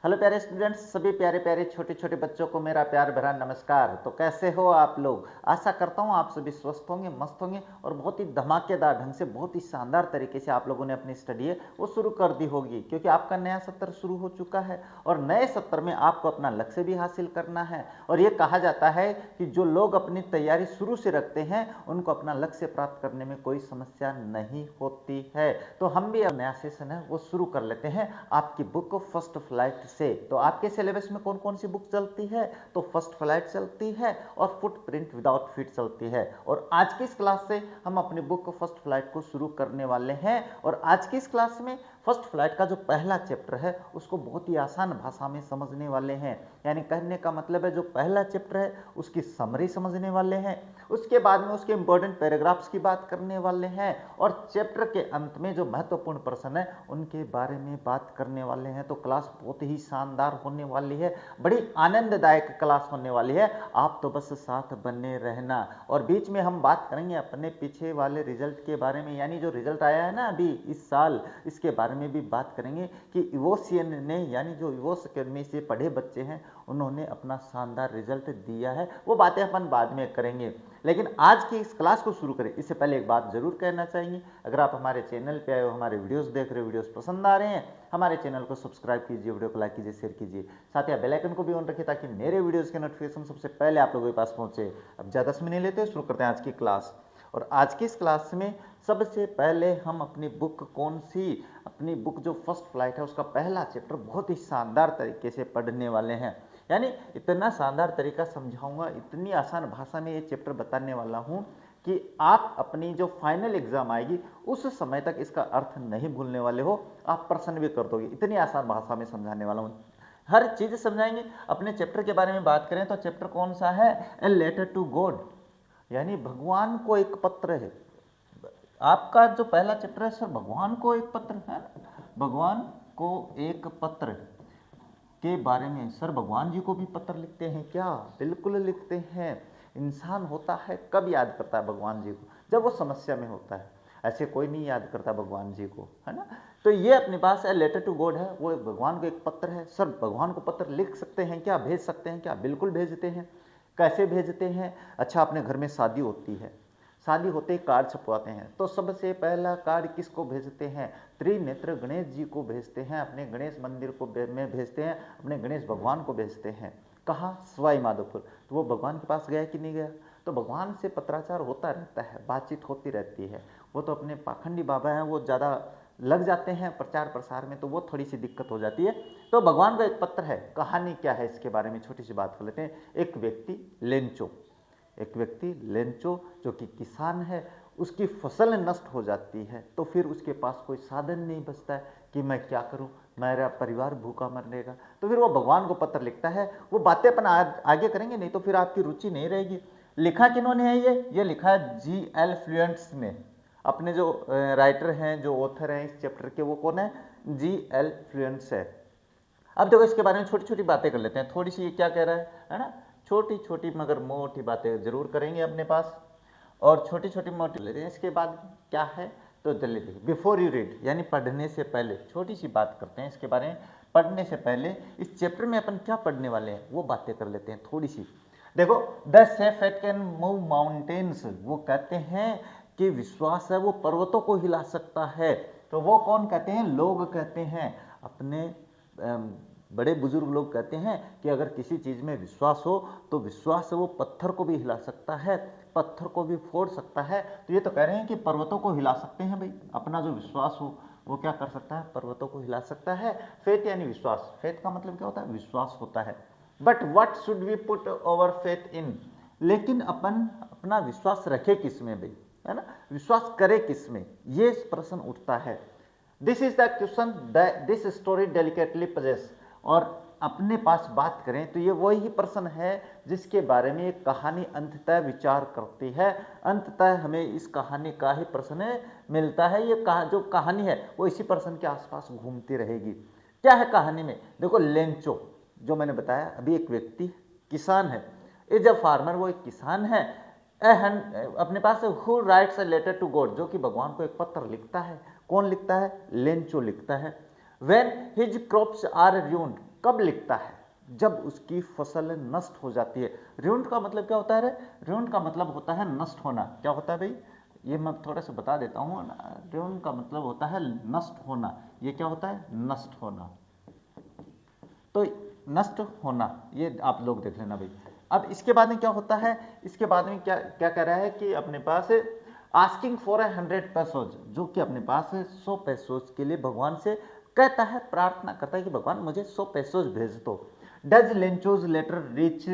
Hello प्यारे students, सभी प्यारे प्यारे छोटे छोटे बच्चों को मेरा प्यार भरा नमस्कार। तो कैसे हो आप लोग? आशा करता हूँ आप सभी स्वस्थ होंगे, मस्त होंगे और बहुत ही धमाकेदार ढंग से, बहुत ही शानदार तरीके से आप लोगों ने अपनी स्टडी है वो शुरू कर दी होगी, क्योंकि आपका नया सत्र शुरू हो चुका है और नए सत्र में आपको अपना लक्ष्य भी हासिल करना है। और ये कहा जाता है कि जो लोग अपनी तैयारी शुरू से रखते हैं उनको अपना लक्ष्य प्राप्त करने में कोई समस्या नहीं होती है। तो हम भी नया सेशन है वो शुरू कर लेते हैं आपकी बुक फर्स्ट फ्लाइट से। तो आपके सिलेबस में कौन कौन सी बुक चलती है? तो फर्स्ट फ्लाइट चलती है और फुटप्रिंट विदाउट फीट चलती है। और आज की इस क्लास से हम अपनी बुक फर्स्ट फ्लाइट को शुरू करने वाले हैं। और आज की इस क्लास में फर्स्ट फ्लाइट का जो पहला चैप्टर है उसको बहुत ही आसान भाषा में समझने वाले हैं। यानी कहने का मतलब है जो पहला चैप्टर है उसकी समरी समझने वाले हैं, उसके बाद में उसके इंपॉर्टेंट पैराग्राफ्स की बात करने वाले हैं और चैप्टर के अंत में जो महत्वपूर्ण प्रश्न है उनके बारे में बात करने वाले हैं। तो क्लास बहुत ही शानदार होने वाली है, बड़ी आनंददायक क्लास होने वाली है। आप तो बस साथ बने रहना। और बीच में हम बात करेंगे अपने पीछे वाले रिजल्ट के बारे में, यानी जो रिजल्ट आया है ना अभी इस साल, इसके बारे में भी बात करेंगे कि इवोसियन ने, यानी जो इवोस अकेडमी से पढ़े बच्चे हैं उन्होंने अपना शानदार रिजल्ट दिया है। वो बातें अपन बाद में करेंगे, लेकिन आज की इस क्लास को शुरू करें इससे पहले एक बात जरूर कहना चाहेंगे। अगर आप हमारे चैनल पे आए हो, हमारे वीडियोस देख रहे हो, वीडियोस पसंद आ रहे हैं, हमारे चैनल को सब्सक्राइब कीजिए, वीडियो को लाइक कीजिए, शेयर कीजिए, साथ ही बेल आइकन को भी ऑन रखिए ताकि मेरे वीडियोस के नोटिफिकेशन सबसे पहले आप लोगों के पास पहुंचे। अब ज़्यादा समय नहीं लेते, शुरू करते हैं आज की क्लास। और आज की इस क्लास में सबसे पहले हम अपनी बुक कौन सी, अपनी बुक जो फर्स्ट फ्लाइट है उसका पहला चैप्टर बहुत ही शानदार तरीके से पढ़ने वाले हैं। यानी इतना शानदार तरीका समझाऊंगा, इतनी आसान भाषा में ये चैप्टर बताने वाला हूँ कि आप अपनी जो फाइनल एग्जाम आएगी उस समय तक इसका अर्थ नहीं भूलने वाले हो, आप प्रश्न भी कर दोगे। इतनी आसान भाषा में समझाने वाला हूँ, हर चीज़ समझाएंगे। अपने चैप्टर के बारे में बात करें तो चैप्टर कौन सा है? ए लेटर टू गॉड, यानी भगवान को एक पत्र है। आपका जो पहला चैप्टर है सर भगवान को एक पत्र है, भगवान को एक पत्र के बारे में। सर भगवान जी को भी पत्र लिखते हैं क्या? बिल्कुल लिखते हैं। इंसान होता है कब याद करता है भगवान जी को? जब वो समस्या में होता है, ऐसे कोई नहीं याद करता भगवान जी को, है ना। तो ये अपने पास है लेटर टू गॉड है, वो भगवान को एक पत्र है। सर भगवान को पत्र लिख सकते हैं क्या, भेज सकते हैं क्या? बिल्कुल भेजते हैं। कैसे भेजते हैं? अच्छा, अपने घर में शादी होती है, शादी होते ही कार्ड छपवाते हैं, तो सबसे पहला कार्ड किसको भेजते हैं? त्रिनेत्र गणेश जी को भेजते हैं, अपने गणेश मंदिर को में भेजते हैं, अपने गणेश भगवान को भेजते हैं। कहाँ? सवाई माधोपुर। तो वो भगवान के पास गया कि नहीं गया? तो भगवान से पत्राचार होता रहता है, बातचीत होती रहती है। वो तो अपने पाखंडी बाबा हैं, वो ज़्यादा लग जाते हैं प्रचार प्रसार में, तो वो थोड़ी सी दिक्कत हो जाती है। तो भगवान का एक पत्र है। कहानी क्या है इसके बारे में छोटी सी बात कर लेते हैं। एक व्यक्ति लेंचो, एक व्यक्ति लेंचो जो कि किसान है, उसकी फसल नष्ट हो जाती है, तो फिर उसके पास कोई साधन नहीं बचता है कि मैं क्या करूं, मेरा परिवार भूखा मरेगा। तो फिर वो भगवान को पत्र लिखता है। वो बातें अपन आगे करेंगे, नहीं तो फिर आपकी रुचि नहीं रहेगी। लिखा किन्होंने है? ये लिखा है जी.एल. फ्लुएंट्स ने। अपने जो राइटर हैं, जो ऑथर हैं इस चैप्टर के, वो कौन है? जी.एल. फ्लुएंट्स है। अब देखो इसके बारे में छोटी छोटी बातें कर लेते हैं। थोड़ी सी ये क्या कह रहा है ना, छोटी छोटी मगर मोटी बातें जरूर करेंगे अपने पास, और छोटी छोटी मोटी लेते हैं। इसके बाद क्या है तो जल्दी देखिए। बिफोर यू रीड, यानी पढ़ने से पहले छोटी सी बात करते हैं इसके बारे में। पढ़ने से पहले इस चैप्टर में अपन क्या पढ़ने वाले हैं वो बातें कर लेते हैं थोड़ी सी। देखो, the safe faith can move mountains, वो कहते हैं कि विश्वास है वो पर्वतों को हिला सकता है। तो वो कौन कहते हैं? लोग कहते हैं, अपने बड़े बुजुर्ग लोग कहते हैं कि अगर किसी चीज़ में विश्वास हो तो विश्वास से वो पत्थर को भी हिला सकता है, पत्थर को भी फोड़ सकता है। तो ये तो कह रहे हैं कि पर्वतों को हिला सकते हैं भाई, अपना जो विश्वास हो वो क्या कर सकता है? पर्वतों को हिला सकता है। फेथ यानी विश्वास, फेथ का मतलब क्या होता है? विश्वास होता है। But what should we put our faith in, लेकिन अपन अपना विश्वास रखे किस में भाई, है ना, विश्वास करे किस में, ये प्रश्न उठता है। This is the question this story delicately possess. और अपने पास बात करें तो ये वही प्रश्न है जिसके बारे में एक कहानी अंततः विचार करती है। अंततः हमें इस कहानी का ही प्रश्न मिलता है। ये जो कहानी है वो इसी प्रश्न के आसपास घूमती रहेगी। क्या है कहानी में? देखो, लेंचो जो मैंने बताया अभी, एक व्यक्ति किसान है, इज अ फार्मर, वो एक किसान है। अपने पास who writes a letter to God, जो कि भगवान को एक पत्र लिखता है। कौन लिखता है? लेंचो लिखता है। When his crops are ruined, कब लिखता है? जब उसकी फसल नष्ट हो जाती है। रुइंड का मतलब क्या होता है रे? रुइंड का मतलब होता है नष्ट होना। क्या होता है भाई? ये मैं थोड़ा सा बता देता हूँ। रुइंड का मतलब होता है नष्ट होना। ये क्या होता है? नष्ट होना। तो नष्ट होना, ये आप लोग देख लेना भाई। अब इसके बाद में क्या होता है? इसके बाद में क्या क्या कह रहा है कि अपने पास आस्किंग फॉर 100 पैसोज, जो कि अपने पास 100 पैसोज के लिए भगवान से कहता है, प्रार्थना करता है कि भगवान मुझे 100 पैसोज भेज दो। Does Lencho's letter reach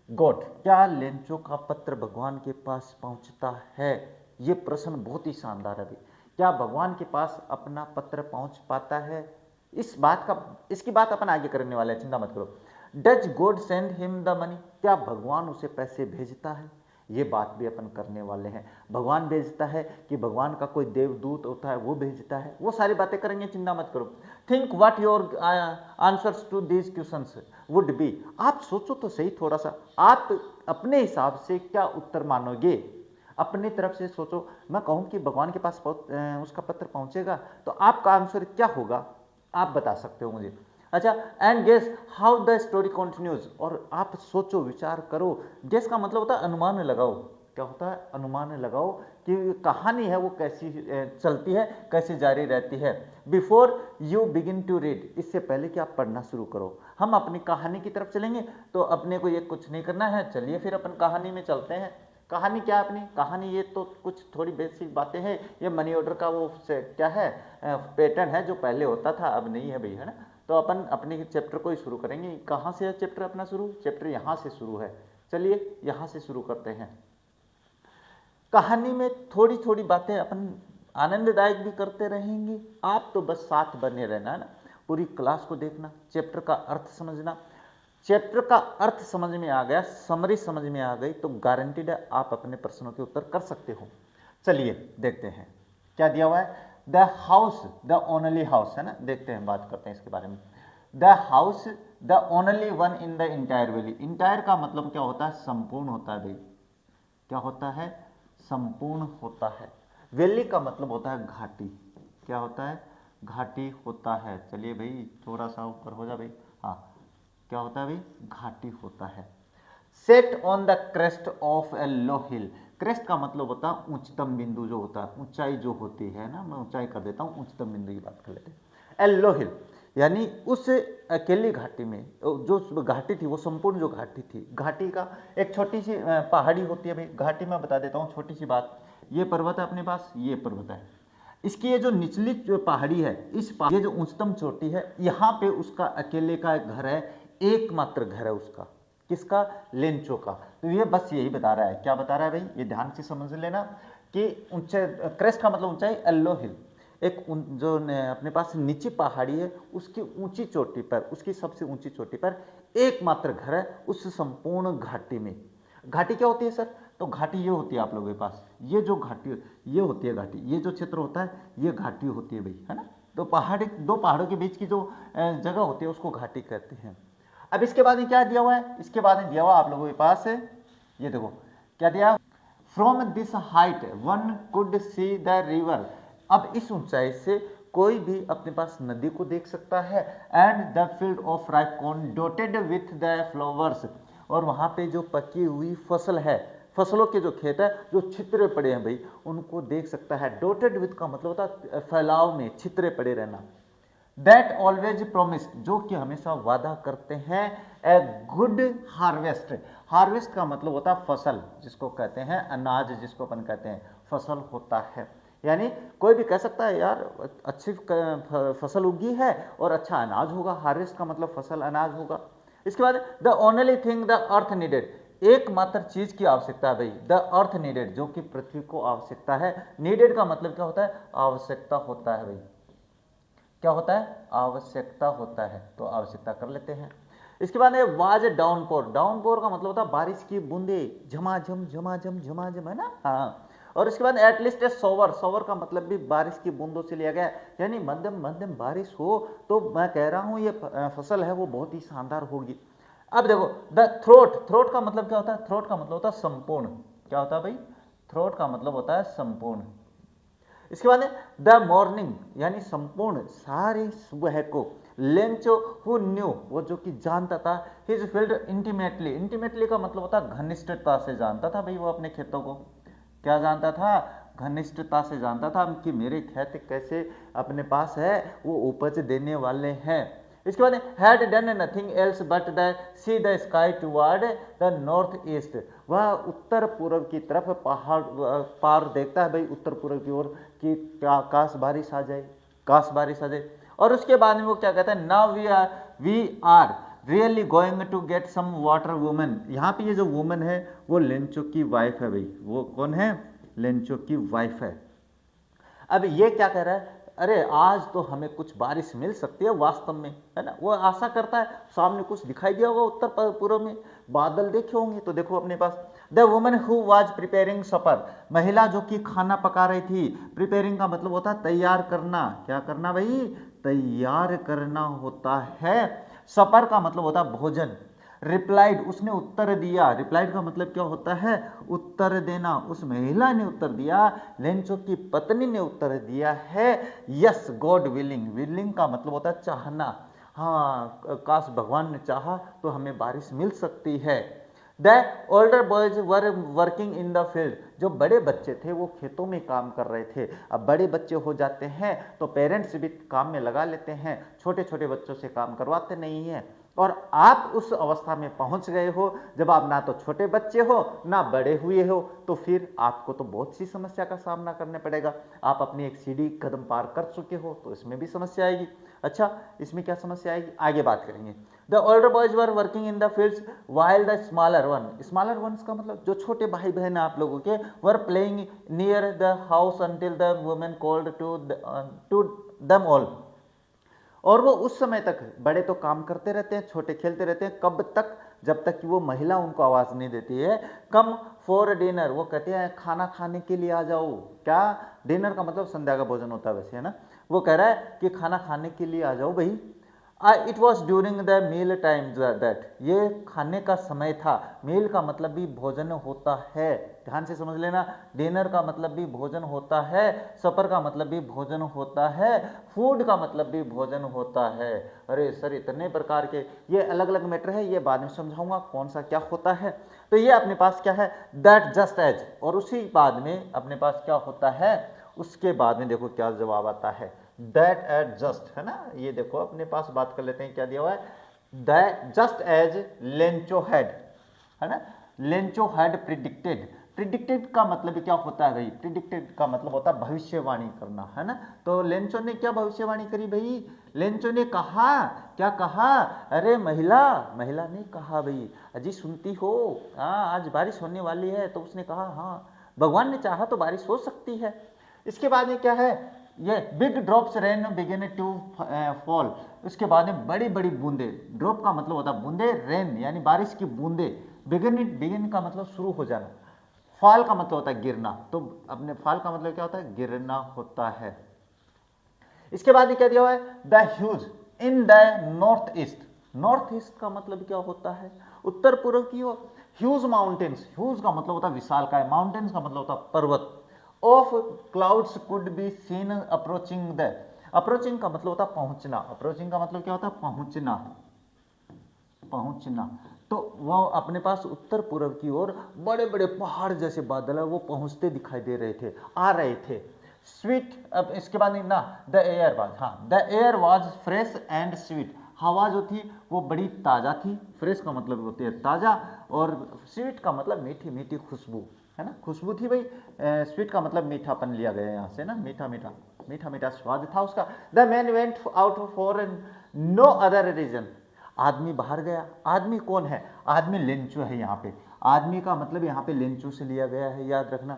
God? क्या लेंचो का पत्र भगवान के पास पहुंचता है? ये प्रश्न बहुत ही शानदार है भाई। क्या भगवान के पास अपना पत्र पहुंच पाता है? इसकी बात अपन आगे करने वाले हैं, चिंता मत करो। Does God send him the money? क्या भगवान उसे पैसे भेजता है? ये बात भी अपन करने वाले हैं। भगवान भेजता है कि भगवान का कोई देवदूत होता है वो भेजता है, वो सारी बातें करेंगे, चिंता मत करो। Think what your answers to these questions would be? आप सोचो तो सही थोड़ा सा, आप अपने हिसाब से क्या उत्तर मानोगे? अपनी तरफ से सोचो। मैं कहूं कि भगवान के पास उसका पत्र पहुंचेगा, तो आपका आंसर क्या होगा? आप बता सकते हो मुझे। अच्छा, and guess how the story continues? और आप सोचो, विचार करो। गेस का मतलब होता है अनुमान लगाओ। क्या होता है? अनुमान लगाओ कि कहानी है वो कैसी चलती है, कैसी जारी रहती है। Before you begin to read, इससे पहले कि आप पढ़ना शुरू करो। हम अपनी कहानी की तरफ चलेंगे, तो अपने को ये कुछ नहीं करना है। चलिए फिर अपन कहानी में चलते हैं। कहानी क्या है अपनी? कहानी ये तो कुछ थोड़ी बेसिक बातें हैं। ये मनी ऑर्डर का वो क्या है, पैटर्न है जो पहले होता था, अब नहीं है भाई, है ना। तो अपन अपने चैप्टर को ही शुरू करेंगे। कहाँ से है चैप्टर अपना शुरू? चैप्टर यहाँ से शुरू है। चलिए यहाँ से शुरू करते हैं। कहानी में थोड़ी थोड़ी बातें अपन आनंददायक भी करते रहेंगे। आप तो बस साथ बने रहना, है ना। पूरी क्लास को देखना, चैप्टर का अर्थ समझना। चैप्टर का अर्थ समझ में आ गया, समरी समझ में आ गई, तो गारंटीड है आप अपने प्रश्नों के उत्तर कर सकते हो। चलिए देखते हैं क्या दिया हुआ है। The house the only house, है ना। देखते हैं, बात करते हैं इसके बारे में। The house the only one in the entire valley. Entire का मतलब क्या होता है? संपूर्ण होता है भाई। क्या होता है? संपूर्ण होता है। वैली का मतलब होता है घाटी। क्या होता है? घाटी होता है। चलिए भाई थोड़ा सा ऊपर हो जा भाई। हाँ, क्या होता है भाई? घाटी होता है। Set on the crest of A low hill. Crest का मतलब होता है उच्चतम बिंदु, जो होता है ऊंचाई जो होती है ना। मैं ऊंचाई कर देता हूँ, उच्चतम बिंदु की बात कर लेते हैं। ए लो हिल यानी उस अकेली घाटी में, जो घाटी थी वो संपूर्ण जो घाटी थी, घाटी का एक छोटी सी पहाड़ी होती है भाई। घाटी में बता देता हूँ छोटी सी बात। ये पर्वत है अपने पास, ये पर्वत है। इसकी ये जो निचली जो पहाड़ी है, ये जो उच्चतम चोटी है, यहाँ पे उसका अकेले का एक घर है, एकमात्र घर है उसका। किसका? लेंचो का। तो ये बस यही बता रहा है। क्या बता रहा है भाई? ये ध्यान से समझ लेना कि ऊंचे, क्रेस्ट का मतलब ऊंचाई, एल्लो हिल एक जो अपने पास नीची पहाड़ी है, उसकी ऊंची चोटी पर, उसकी सबसे ऊंची चोटी पर एकमात्र घर है उस संपूर्ण घाटी में। घाटी क्या होती है सर? तो घाटी ये होती है आप लोगों के पास, ये जो घाटी ये होती है घाटी, ये जो क्षेत्र होता है ये घाटी होती है भाई, है ना। तो दो पहाड़ों के बीच की जो जगह होती है उसको घाटी कहते हैं। अब इसके बाद में क्या दिया हुआ है? इसके बाद में दिया हुआ आप लोगों के पास है, ये देखो क्या दिया। From this height one could see the river. अब इस ऊंचाई से कोई भी अपने पास नदी को देख सकता है। And the field of ripe corn dotted with the flowers. और वहाँ पे जो पकी हुई फसल है, फसलों के जो खेत है, जो छितरे पड़े हैं भाई, उनको देख सकता है। डॉटेड विथ का मतलब होता है फैलाव में छितरे पड़े रहना। दैट ऑलवेज प्रोमिस्ड, जो कि हमेशा वादा करते हैं, ए गुड हार्वेस्ट। हार्वेस्ट का मतलब होता है फसल, जिसको कहते हैं अनाज, जिसको अपन कहते हैं फसल होता है। यानी कोई भी कह सकता है यार अच्छी फसल उगी है और अच्छा अनाज होगा। हार्वेस्ट का मतलब फसल, अनाज होगा। इसके बाद the only thing the earth needed, एकमात्र चीज की आवश्यकता है भाई। द अर्थ नीडेड, जो कि पृथ्वी को आवश्यकता है। नीडेड का मतलब क्या होता है? आवश्यकता होता है भाई। क्या होता है? आवश्यकता होता है। तो आवश्यकता कर लेते हैं। इसके बाद वाज डाउनपोर। डाउनपोर का मतलब होता है बारिश की बूंदे, झमाझम झमाझम झमाझम, है ना। हाँ। और इसके बाद एटलीस्ट ए सोवर। सोवर का मतलब भी बारिश की बूंदों से लिया गया है, यानी मध्यम मध्यम बारिश हो तो मैं कह रहा हूँ ये फसल है वो बहुत ही शानदार होगी। अब देखो द थ्रोट। थ्रोट का मतलब क्या होता है? थ्रोट का मतलब होता है संपूर्ण। क्या होता है भाई? थ्रोट का मतलब होता है संपूर्ण। इसके बाद द मॉर्निंग, यानी संपूर्ण सारी सुबह को। लेंचो हु न्यू, वो जो कि जानता था, हिज फील्ड इंटीमेटली, इंटीमेटली का मतलब होता है घनिष्ठता से जानता था भाई वो अपने खेतों को, क्या जानता था, घनिष्ठता से जानता था कि मेरे खेत कैसे अपने पास है वो उपज देने वाले हैं। इसके बाद had done nothing else but the see the sky toward the north east, वह उत्तर पूर्व की तरफ पहाड़ पार देखता है भाई उत्तर पूर्व की ओर कि काश बारिश आ जाए, काश बारिश आ जाए। और उसके बाद में वो क्या कहता है, now we are really going to get some water woman, यहाँ पे ये जो वुमन है वो लेंचो की वाइफ है भाई, वो कौन है, लेंचो की वाइफ है। अब ये क्या कह रहा है, अरे आज तो हमें कुछ बारिश मिल सकती है वास्तव में, है ना, वो आशा करता है, सामने कुछ दिखाई दिया होगा उत्तर पूर्व में, बादल देखे होंगे, तो देखो अपने पास the woman who was preparing supper, महिला जो कि खाना पका रही थी, प्रिपेयरिंग का मतलब होता है तैयार करना, क्या करना भाई, तैयार करना होता है, सपर का मतलब होता है भोजन, रिप्लाइड उसने उत्तर दिया, रिप्लाइड का मतलब क्या होता है, उत्तर देना, उस महिला ने उत्तर दिया, लेंचो की पत्नी ने उत्तर दिया है, यस गॉड विलिंग, विलिंग का मतलब होता है चाहना, हाँ काश भगवान ने चाहा तो हमें बारिश मिल सकती है। The older boys were working in the field, जो बड़े बच्चे थे वो खेतों में काम कर रहे थे, अब बड़े बच्चे हो जाते हैं तो पेरेंट्स भी काम में लगा लेते हैं, छोटे छोटे बच्चों से काम करवाते नहीं हैं, और आप उस अवस्था में पहुंच गए हो जब आप ना तो छोटे बच्चे हो ना बड़े हुए हो, तो फिर आपको तो बहुत सी समस्या का सामना करने पड़ेगा, आप अपनी एक सीढ़ी कदम पार कर चुके हो तो इसमें भी समस्या आएगी। अच्छा इसमें क्या समस्या आएगी आगे बात करेंगे। The older boys were working in the fields while the smaller one, smaller ones का मतलब जो छोटे भाई बहन आप लोगों के, were playing near the house until the women called to them all, और वो उस समय तक, बड़े तो काम करते रहते हैं, छोटे खेलते रहते हैं, कब तक, जब तक कि वो महिला उनको आवाज़ नहीं देती है, कम फॉर डिनर, वो कहते हैं खाना खाने के लिए आ जाओ, क्या, डिनर का मतलब संध्या का भोजन होता है वैसे, है ना, वो कह रहा है कि खाना खाने के लिए आ जाओ भाई, it was during the meal time that, ये खाने का समय था, मील का मतलब भी भोजन होता है, ध्यान से समझ लेना, डिनर का मतलब भी भोजन होता है, सपर का मतलब भी भोजन होता है, फूड का मतलब भी भोजन होता है। अरे सर इतने प्रकार के, ये अलग अलग मैटर है, ये बाद में समझाऊंगा कौन सा क्या होता है। तो ये अपने पास क्या है, दैट जस्ट एज, और उसी बाद में अपने पास क्या होता है, उसके बाद में देखो क्या जवाब आता है, दैट एट जस्ट, है ना, ये देखो अपने पास बात कर लेते हैं क्या दिया हुआ है, that just as Lencho had, है ना, लेंचो हैड प्रिडिक्टेड, प्रिडिक्टेड का मतलब क्या होता है भाई, प्रिडिक्टेड का मतलब होता है भविष्यवाणी करना, है ना, तो लेंचो ने क्या भविष्यवाणी करी भाई, लेंचो ने कहा, क्या कहा, अरे महिला, महिला ने कहा भाई, अजी सुनती हो, हाँ आज बारिश होने वाली है, तो उसने कहा हाँ भगवान ने चाहा तो बारिश हो सकती है। इसके बाद में क्या है, ये big drops rain begin to fall, उसके बाद में बड़ी बड़ी बूंदे, ड्रॉप का मतलब होता है बूंदे, रेन यानी बारिश की बूंदे, बिगिन का मतलब शुरू हो जाना, फॉल का मतलब होता है गिरना, तो अपने फॉल का मतलब क्या होता है, गिरना होता है। इसके बाद क्या दिया हुआ है, the huge in the north east, north east का मतलब क्या होता है, उत्तर पूर्व की ओर, ह्यूज माउंटेन्स, ह्यूज का मतलब होता है विशाल का, माउंटेन्स का मतलब होता है पर्वत, of clouds could be seen approaching the, approaching का मतलब होता है पहुंचना, अप्रोचिंग का मतलब क्या होता है, पहुंचना, पहुंचना, तो वो अपने पास उत्तर पूर्व की ओर बड़े बड़े पहाड़ जैसे बादल है वो पहुंचते दिखाई दे रहे थे, आ रहे थे। स्वीट, अब इसके बाद ना, द एयर वाज, हाँ the air was fresh and sweet, हवा जो थी वो बड़ी ताज़ा थी, फ्रेश का मतलब होती है ताज़ा, और स्वीट का मतलब मीठी मीठी खुशबू, है ना, खुशबू थी भाई, स्वीट का मतलब मीठापन लिया गया यहाँ से ना, मीठा मीठा, मीठा मीठा स्वाद था उसका। The man went out for no other reason, आदमी बाहर गया, आदमी कौन है, आदमी लेंचो है यहाँ पे, आदमी का मतलब यहाँ पे लेंचो से लिया गया है, याद रखना।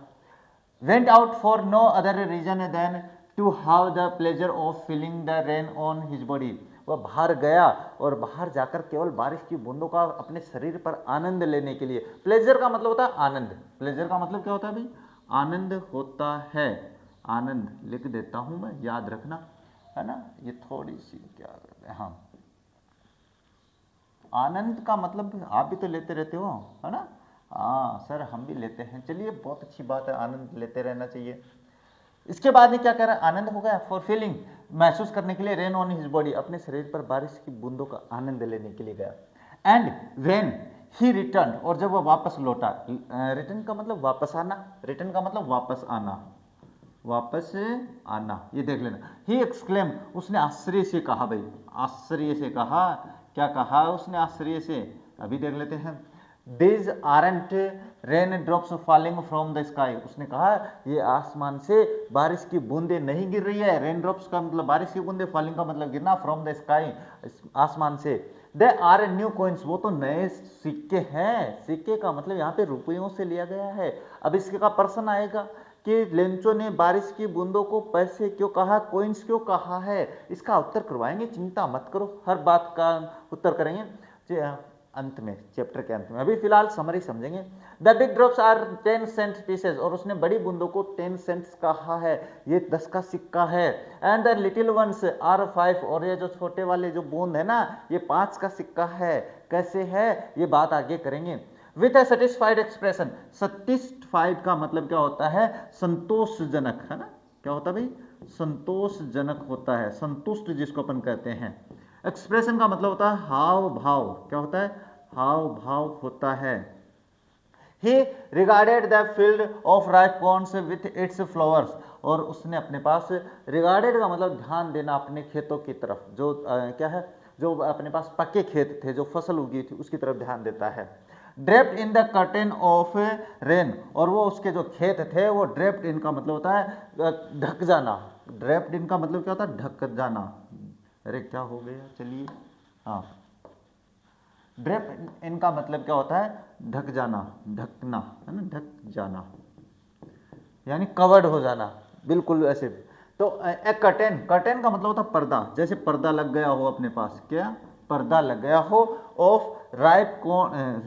Went out for no other reason than to have the pleasure of feeling the rain on his body, वह बाहर गया और बाहर जाकर केवल बारिश की बूंदों का अपने शरीर पर आनंद लेने के लिए, प्लेजर का मतलब होता है आनंद, प्लेजर का मतलब क्या होता है भाई, आनंद होता है, आनंद लिख देता हूं मैं, याद रखना, है ना, ये थोड़ी सी क्या, हाँ आनंद का मतलब आप भी तो लेते रहते हो, है ना, हाँ सर हम भी लेते हैं, चलिए बहुत अच्छी बात है, आनंद लेते रहना चाहिए। इसके बाद में क्या कह रहा है, आनंद हो गया, फॉर फीलिंग, महसूस करने के लिए, रेन ऑन हिज बॉडी, अपने शरीर पर बारिश की बूंदों का आनंद लेने के लिए गया। एंड वेन ही रिटर्न, और जब वह वापस लौटा, रिटर्न का मतलब वापस आना, रिटर्न का मतलब वापस आना, वापस आना, ये देख लेना। ही एक्सक्लेम, उसने आश्चर्य से कहा, भाई आश्चर्य से कहा, क्या कहा उसने आश्चर्य से, अभी देख लेते हैं। These aren't rain drops falling from the sky, उसने कहा ये आसमान से बारिश की बूंदें नहीं गिर रही है। रेन ड्रॉप्स का मतलब बारिश की बूंदें, फॉलिंग का मतलब गिरना, फ्रॉम द स्काई आसमान से। दे आर न्यू कॉइन्स, वो तो नए सिक्के हैं। सिक्के का मतलब यहाँ पे रुपयों से लिया गया है। अब इसके का प्रश्न आएगा कि लेंचो ने बारिश की बूंदों को पैसे क्यों कहा, कॉइन्स क्यों कहा है, इसका उत्तर करवाएंगे, चिंता मत करो, हर बात का उत्तर करेंगे अंत में, चैप्टर के अंत में। अभी फिलहाल समरी समझेंगे। The big drops are 10 cent pieces, और उसने बड़ी बूंदों को 10 सेंट्स कहा है, ये 10 का सिक्का है। And the little ones are 5, और ये जो छोटे वाले जो बूंद है ना, ये 5 का सिक्का है। कैसे है ये बात आगे करेंगे। With A satisfied expression, satisfied का मतलब क्या होता है, संतोषजनक, है ना, क्या होता है भाई, संतोषजनक होता है, संतुष्ट जिसको अपन कहते हैं। एक्सप्रेशन का मतलब होता है हाव भाव, क्या होता है, हाव भाव होता है। ही regarded the field of ripe corns with its flowers, और उसने अपने पास, रिगार्डेड का मतलब ध्यान देना अपने खेतों की तरफ, जो क्या है, जो अपने पास पक्के खेत थे, जो फसल उगी थी उसकी तरफ ध्यान देता है। Draped in the curtain of rain, और वो उसके जो खेत थे वो ड्रेप्ड इन का मतलब होता है ढक जाना। ड्रेप्ड इन का मतलब क्या होता है, ढक जाना। अरे क्या हो गया, चलिए, हाँ, ड्रेप इनका मतलब क्या होता है, ढक जाना, ढकना, है ना, ढक जाना यानी कवर्ड हो जाना, बिल्कुल ऐसे। तो ए कर्टेन, कर्टेन का मतलब होता है पर्दा, जैसे पर्दा लग गया हो अपने पास, क्या पर्दा लग गया हो, ऑफ राइप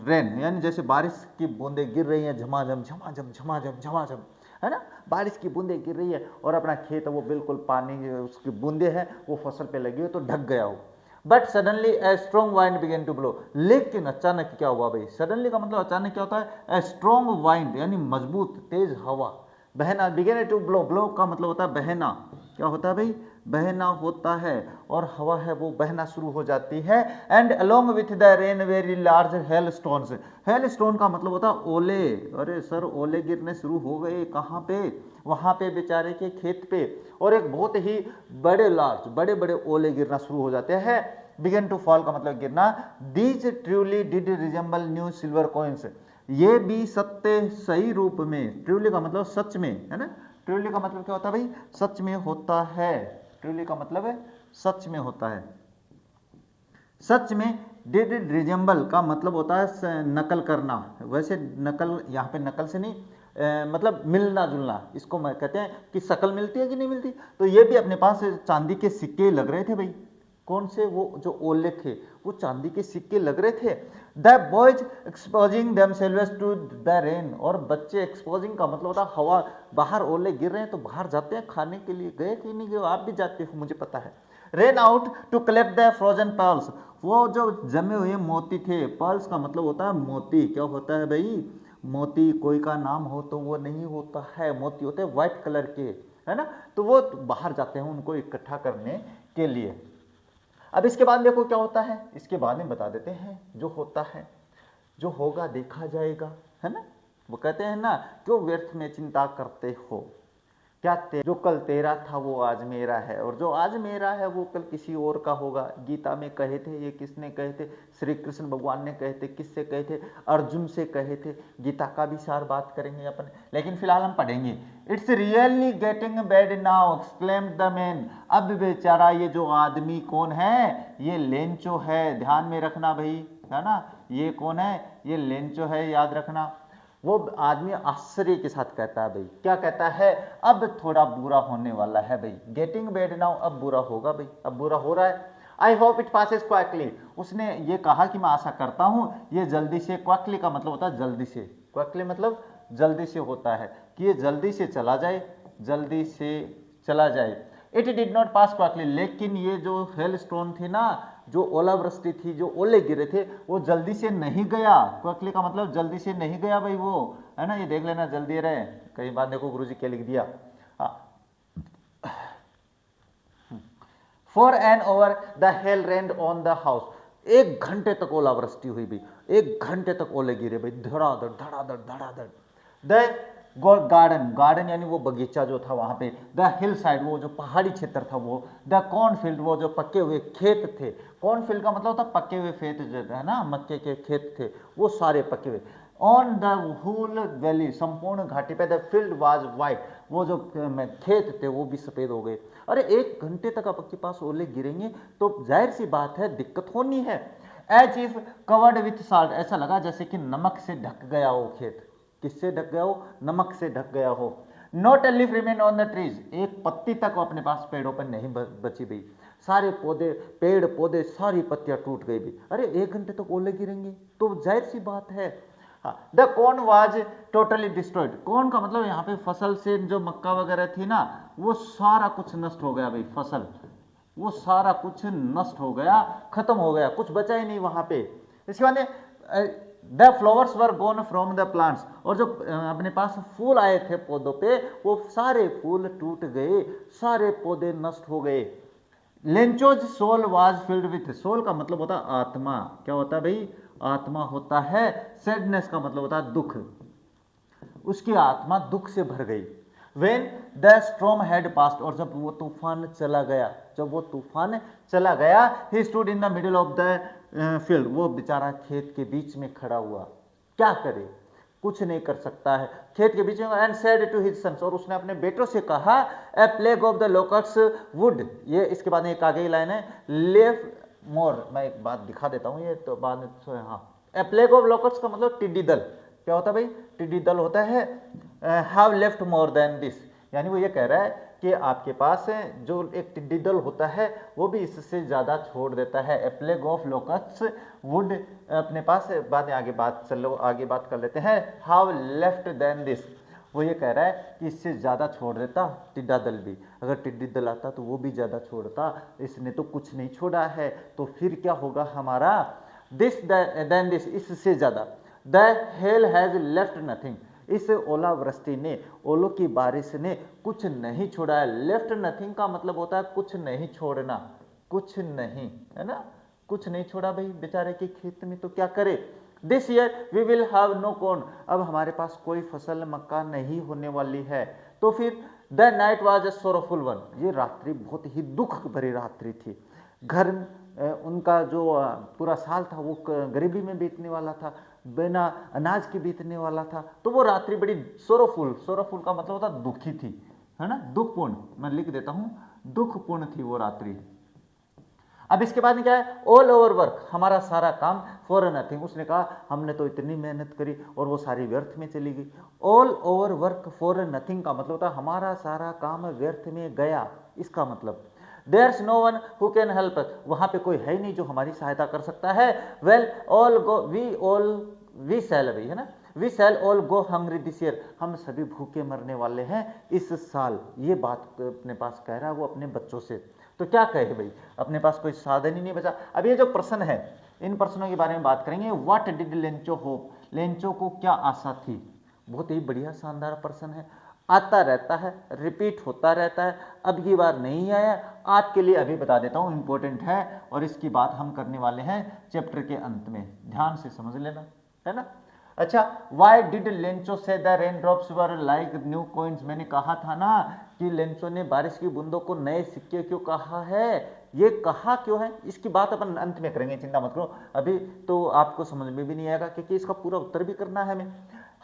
रेन, यानी जैसे बारिश की बूंदें गिर रही हैं, झमाझम झमाझम झमाझम झमाझम, है ना, बारिश की बूंदें गिर रही है और अपना खेत वो बिल्कुल पानी उसकी बूंदें हैं वो फसल पे लगी हो तो ढक गया हो। But suddenly a strong wind began to blow, लेकिन अचानक क्या हुआ भाई, सडनली का मतलब अचानक क्या होता है, ए स्ट्रॉन्ग वाइंड यानी मजबूत तेज हवा बहना, बिगेन टू ब्लो, ब्लो का मतलब होता है बहना, क्या होता है भाई, बहना होता है, और हवा है वो बहना शुरू हो जाती है। And along with the rain very large hail stones, hello stone का मतलब होता है ओले, अरे सर ओले गिरने शुरू हो गए, कहाँ पे, वहाँ पे बेचारे के खेत पे, और एक बहुत ही बड़े लार्ज, बड़े बड़े ओले गिरना शुरू हो जाते हैं। बिगन टू फॉल का मतलब गिरना। These truly did resemble new silver coins, ये भी सत्य सही रूप में, ट्रूली का मतलब सच में, है ना, ट्रूली का मतलब क्या होता है भाई, सच में होता है, ट्रूली का मतलब है सच में होता है। सच में, डिड रिजेंबल का मतलब होता है नकल करना, वैसे नकल यहाँ पे नकल से नहीं, मतलब मिलना जुलना, इसको मैं कहते हैं कि शकल मिलती है कि नहीं मिलती। तो ये भी अपने पास चांदी के सिक्के लग रहे थे भाई, कौन से, वो जो ओले थे वो चांदी के सिक्के लग रहे थे। The boys exposing themselves to the rain, और बच्चे, एक्सपोजिंग का मतलब होता है हवा, बाहर ओले गिर रहे हैं तो बाहर जाते हैं खाने के लिए, गए कि नहीं गए, आप भी जाते हो मुझे पता है। Ran out to collect the frozen pearls, वो जो जमे हुए मोती थे, पर्ल्स का मतलब होता है मोती, क्या होता है भाई, मोती, कोई का नाम हो तो वो नहीं होता है, मोती होते हैं व्हाइट कलर के, है ना, तो वो बाहर जाते हैं उनको इकट्ठा करने के लिए। अब इसके बाद देखो क्या होता है, इसके बाद में बता देते हैं, जो होता है, जो होगा देखा जाएगा, है ना, वो कहते हैं ना, क्यों व्यर्थ में चिंता करते हो, क्या जो कल तेरा था वो आज मेरा है, और जो आज मेरा है वो कल किसी और का होगा। गीता में कहे थे, ये किसने कहे थे, श्री कृष्ण भगवान ने कहे थे, किससे कहे थे, अर्जुन से कहे थे। गीता का भी सार बात करेंगे अपन, लेकिन फिलहाल हम पढ़ेंगे। It's really getting bad now exclaimed the man, अब बेचारा ये जो आदमी कौन है, ये लेंचो है, ध्यान में रखना भाई, है ना, ये कौन है, ये लेंचो है, याद रखना। वो आदमी आश्चर्य के साथ कहता है भाई, क्या कहता है, अब थोड़ा बुरा होने वाला है भाई, गेटिंग बैड नाउ, अब बुरा होगा भाई, अब बुरा हो रहा है। I hope it passes quickly, उसने ये कहा कि मैं आशा करता हूँ ये जल्दी से, क्विकली का मतलब होता है जल्दी से, क्विकली मतलब जल्दी से होता है, कि ये जल्दी से चला जाए, जल्दी से चला जाए। It did not pass quickly, लेकिन ये जो हेल स्टोन थी ना, जो ओलावृष्टि थी, जो ओले गिरे थे, वो जल्दी से नहीं गया। क्विकली का मतलब जल्दी से नहीं गया भाई, वो है ना, ये देख लेना जल्दी रहे, कई बार देखो गुरुजी क्या लिख दिया, हाँ, for an hour the hail rained on the house. 1 घंटे तक ओलावृष्टि हुई भाई, 1 घंटे तक ओले गिरे भाई, धड़ाधड़ धड़ाधड़ धड़ाधड़। द गार्डन, गार्डन यानी वो बगीचा जो था वहां पे, द हिल साइड वो जो पहाड़ी क्षेत्र था वो, द कॉर्नफील्ड वो जो पके हुए खेत थे, कॉर्नफील्ड का मतलब होता पके हुए खेत जो है ना, मक्के के खेत थे वो सारे पके हुए। ऑन द होल वैली, संपूर्ण घाटी पे, द फील्ड वाज वाइट, वो जो खेत थे वो भी सफेद हो गए। अरे 1 घंटे तक आपके पास ओले गिरेंगे तो जाहिर सी बात है दिक्कत होनी है। As if covered with salt, ऐसा लगा जैसे कि नमक से ढक गया हो खेत। किससे ढक गया हो? नमक से ढक गया हो। Not a leaf remain on the trees, एक पत्ती तक अपने पास पेड़ों पर नहीं बची भी, सारे पौधे, पेड़ पौधे, सारी पत्तियां टूट गई भी। अरे 1 घंटे तक ओले गिरेंगे तो जाहिर सी बात है। The corn was totally destroyed, corn का मतलब यहाँ पे फसल से जो मक्का वगैरह थी ना वो सारा कुछ नष्ट हो गया भाई, फसल वो सारा कुछ नष्ट हो गया, खत्म हो गया, कुछ बचा ही नहीं वहां पे। इसके बाद the flowers were gone from the plants, और जो अपने पास फूल आए थे पौधों पे वो सारे फूल टूट गए, सारे पौधे नष्ट हो गए। Lencho's soul was filled with, सोल का मतलब होता है आत्मा, क्या होता है भाई? आत्मा होता है। सैडनेस का मतलब होता है दुख, उसकी आत्मा दुख से भर गई। When the storm had passed, और जब वो तूफान चला गया, जब वो तूफान चला गया, he stood in the middle of the field, वो बेचारा खेत के बीच में खड़ा हुआ, क्या करे? कुछ नहीं कर सकता है खेत के बीच में। And said to his sons, और उसने अपने बेटों से कहा, a plague of the locusts would, ये इसके बाद एक आगे लाइन है, लिव मोर, मैं एक बात दिखा देता हूँ ये तो बाद में। हाँ, ए प्लेग ऑफ लोकट्स का मतलब टिड्डी दल, क्या होता है भाई? टिड्डी दल होता है। Have left more than this, यानी वो ये कह रहा है कि आपके पास जो एक टिड्डी दल होता है वो भी इससे ज़्यादा छोड़ देता है। ए प्लेग ऑफ लोकट्स वुड अपने पास, बाद में आगे बात चलो आगे बात कर लेते हैं। हाउ लेफ्ट देन दिस, वो ये कह रहा है कि इससे ज़्यादा छोड़ देता टिड्डा दल भी, अगर टिड्डी दल आता तो वो भी ज़्यादा छोड़ता, इसने तो कुछ नहीं छोड़ा है, तो फिर क्या होगा हमारा? दिस देन दिस, इससे ज़्यादा। The hell has left nothing, इस ओलावृष्टि ने, ओलों की बारिश ने कुछ नहीं छोड़ा है। लेफ्ट नथिंग का मतलब होता है कुछ नहीं छोड़ना, कुछ नहीं, है ना, कुछ नहीं छोड़ा भाई बेचारे के खेत में, तो क्या करे? This year we will have no corn, अब हमारे पास कोई फसल मक्का नहीं होने वाली है। तो फिर the night was a sorrowful one, ये रात्रि बहुत ही दुख भरी रात्रि थी। घर उनका जो पूरा साल था वो गरीबी में बीतने वाला था, बिना अनाज के बीतने वाला था, तो वो रात्रि बड़ी सोरोफुल, सोरोफुल का मतलब होता दुखी थी, है ना, दुखपूर्ण, मैं लिख देता हूं, दुखपूर्ण थी वो रात्रि। अब इसके बाद में क्या है? ऑल ओवर वर्क, हमारा सारा काम फॉर नथिंग, उसने कहा हमने तो इतनी मेहनत करी और वो सारी व्यर्थ में चली गई। All over work for nothing का मतलब होता है हमारा सारा काम व्यर्थ में गया, इसका मतलब। There's no one who can help us, वहां पे कोई है नहीं जो हमारी सहायता कर सकता है। Well all go we shall भी, है ना, we shall all go hungry this year, हम सभी भूखे मरने वाले हैं इस साल, ये बात अपने पास कह रहा है वो अपने बच्चों से। तो क्या कहे भाई, अपने पास कोई साधन ही नहीं बचा। अब ये जो प्रश्न है इन प्रश्नों के बारे में बात करेंगे। What did Lencho hope, Lencho को क्या आशा थी? बहुत ही बढ़िया शानदार प्रश्न है, आता रहता है, रिपीट होता रहता है, अब की बार नहीं आया, आपके लिए अभी बता देता हूँ, इंपॉर्टेंट है, और इसकी बात हम करने वाले हैं चैप्टर के अंत में, ध्यान से समझ लेना, है ना। अच्छा, वाई डिड लेंचो से the rain drops were like new coins, मैंने कहा था ना कि लेंचो ने बारिश की बूंदों को नए सिक्के क्यों कहा है, ये कहा क्यों है, इसकी बात अपन अंत में करेंगे, चिंता मत करो, अभी तो आपको समझ में भी नहीं आएगा क्योंकि इसका पूरा उत्तर भी करना है हमें।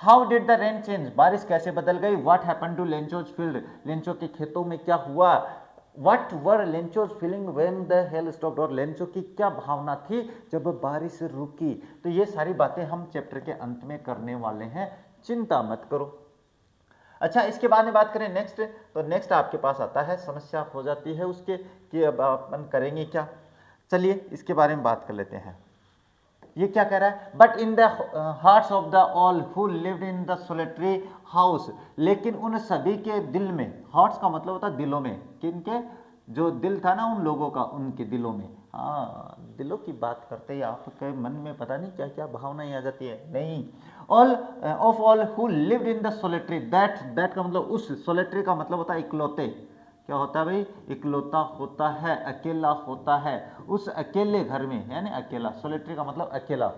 How did the rain change, बारिश कैसे बदल गई। What happen to Lencho's field, Lencho के खेतों में क्या हुआ। What were Lencho's feeling when the hail stopped, और लेंचो की क्या भावना थी जब बारिश रुकी। तो ये सारी बातें हम चैप्टर के अंत में करने वाले हैं, चिंता मत करो। अच्छा, इसके बाद में बात करें नेक्स्ट, तो नेक्स्ट आपके पास आता है, समस्या हो जाती है उसके कि अब अपन करेंगे क्या। चलिए इसके बारे में बात कर लेते हैं। ये क्या कह रहा है, but in the hearts of the all who lived in the solitary house, लेकिन उन सभी के दिल में, हार्ट्स का मतलब होता है दिलों में, किनके, जो दिल था ना उन लोगों का, उनके दिलों में, हाँ दिलों की बात करते ही आपके मन में पता नहीं क्या क्या भावनाएं आ जाती है, नहीं। All of all who lived in the solitary, that का मतलब उस, सोलिटरी का मतलब होता है इकलौते, क्या होता है भाई, इकलौता होता है, अकेला होता है। उस अकेले घर में, यानी अकेला, सोलिटरी का मतलब अकेला,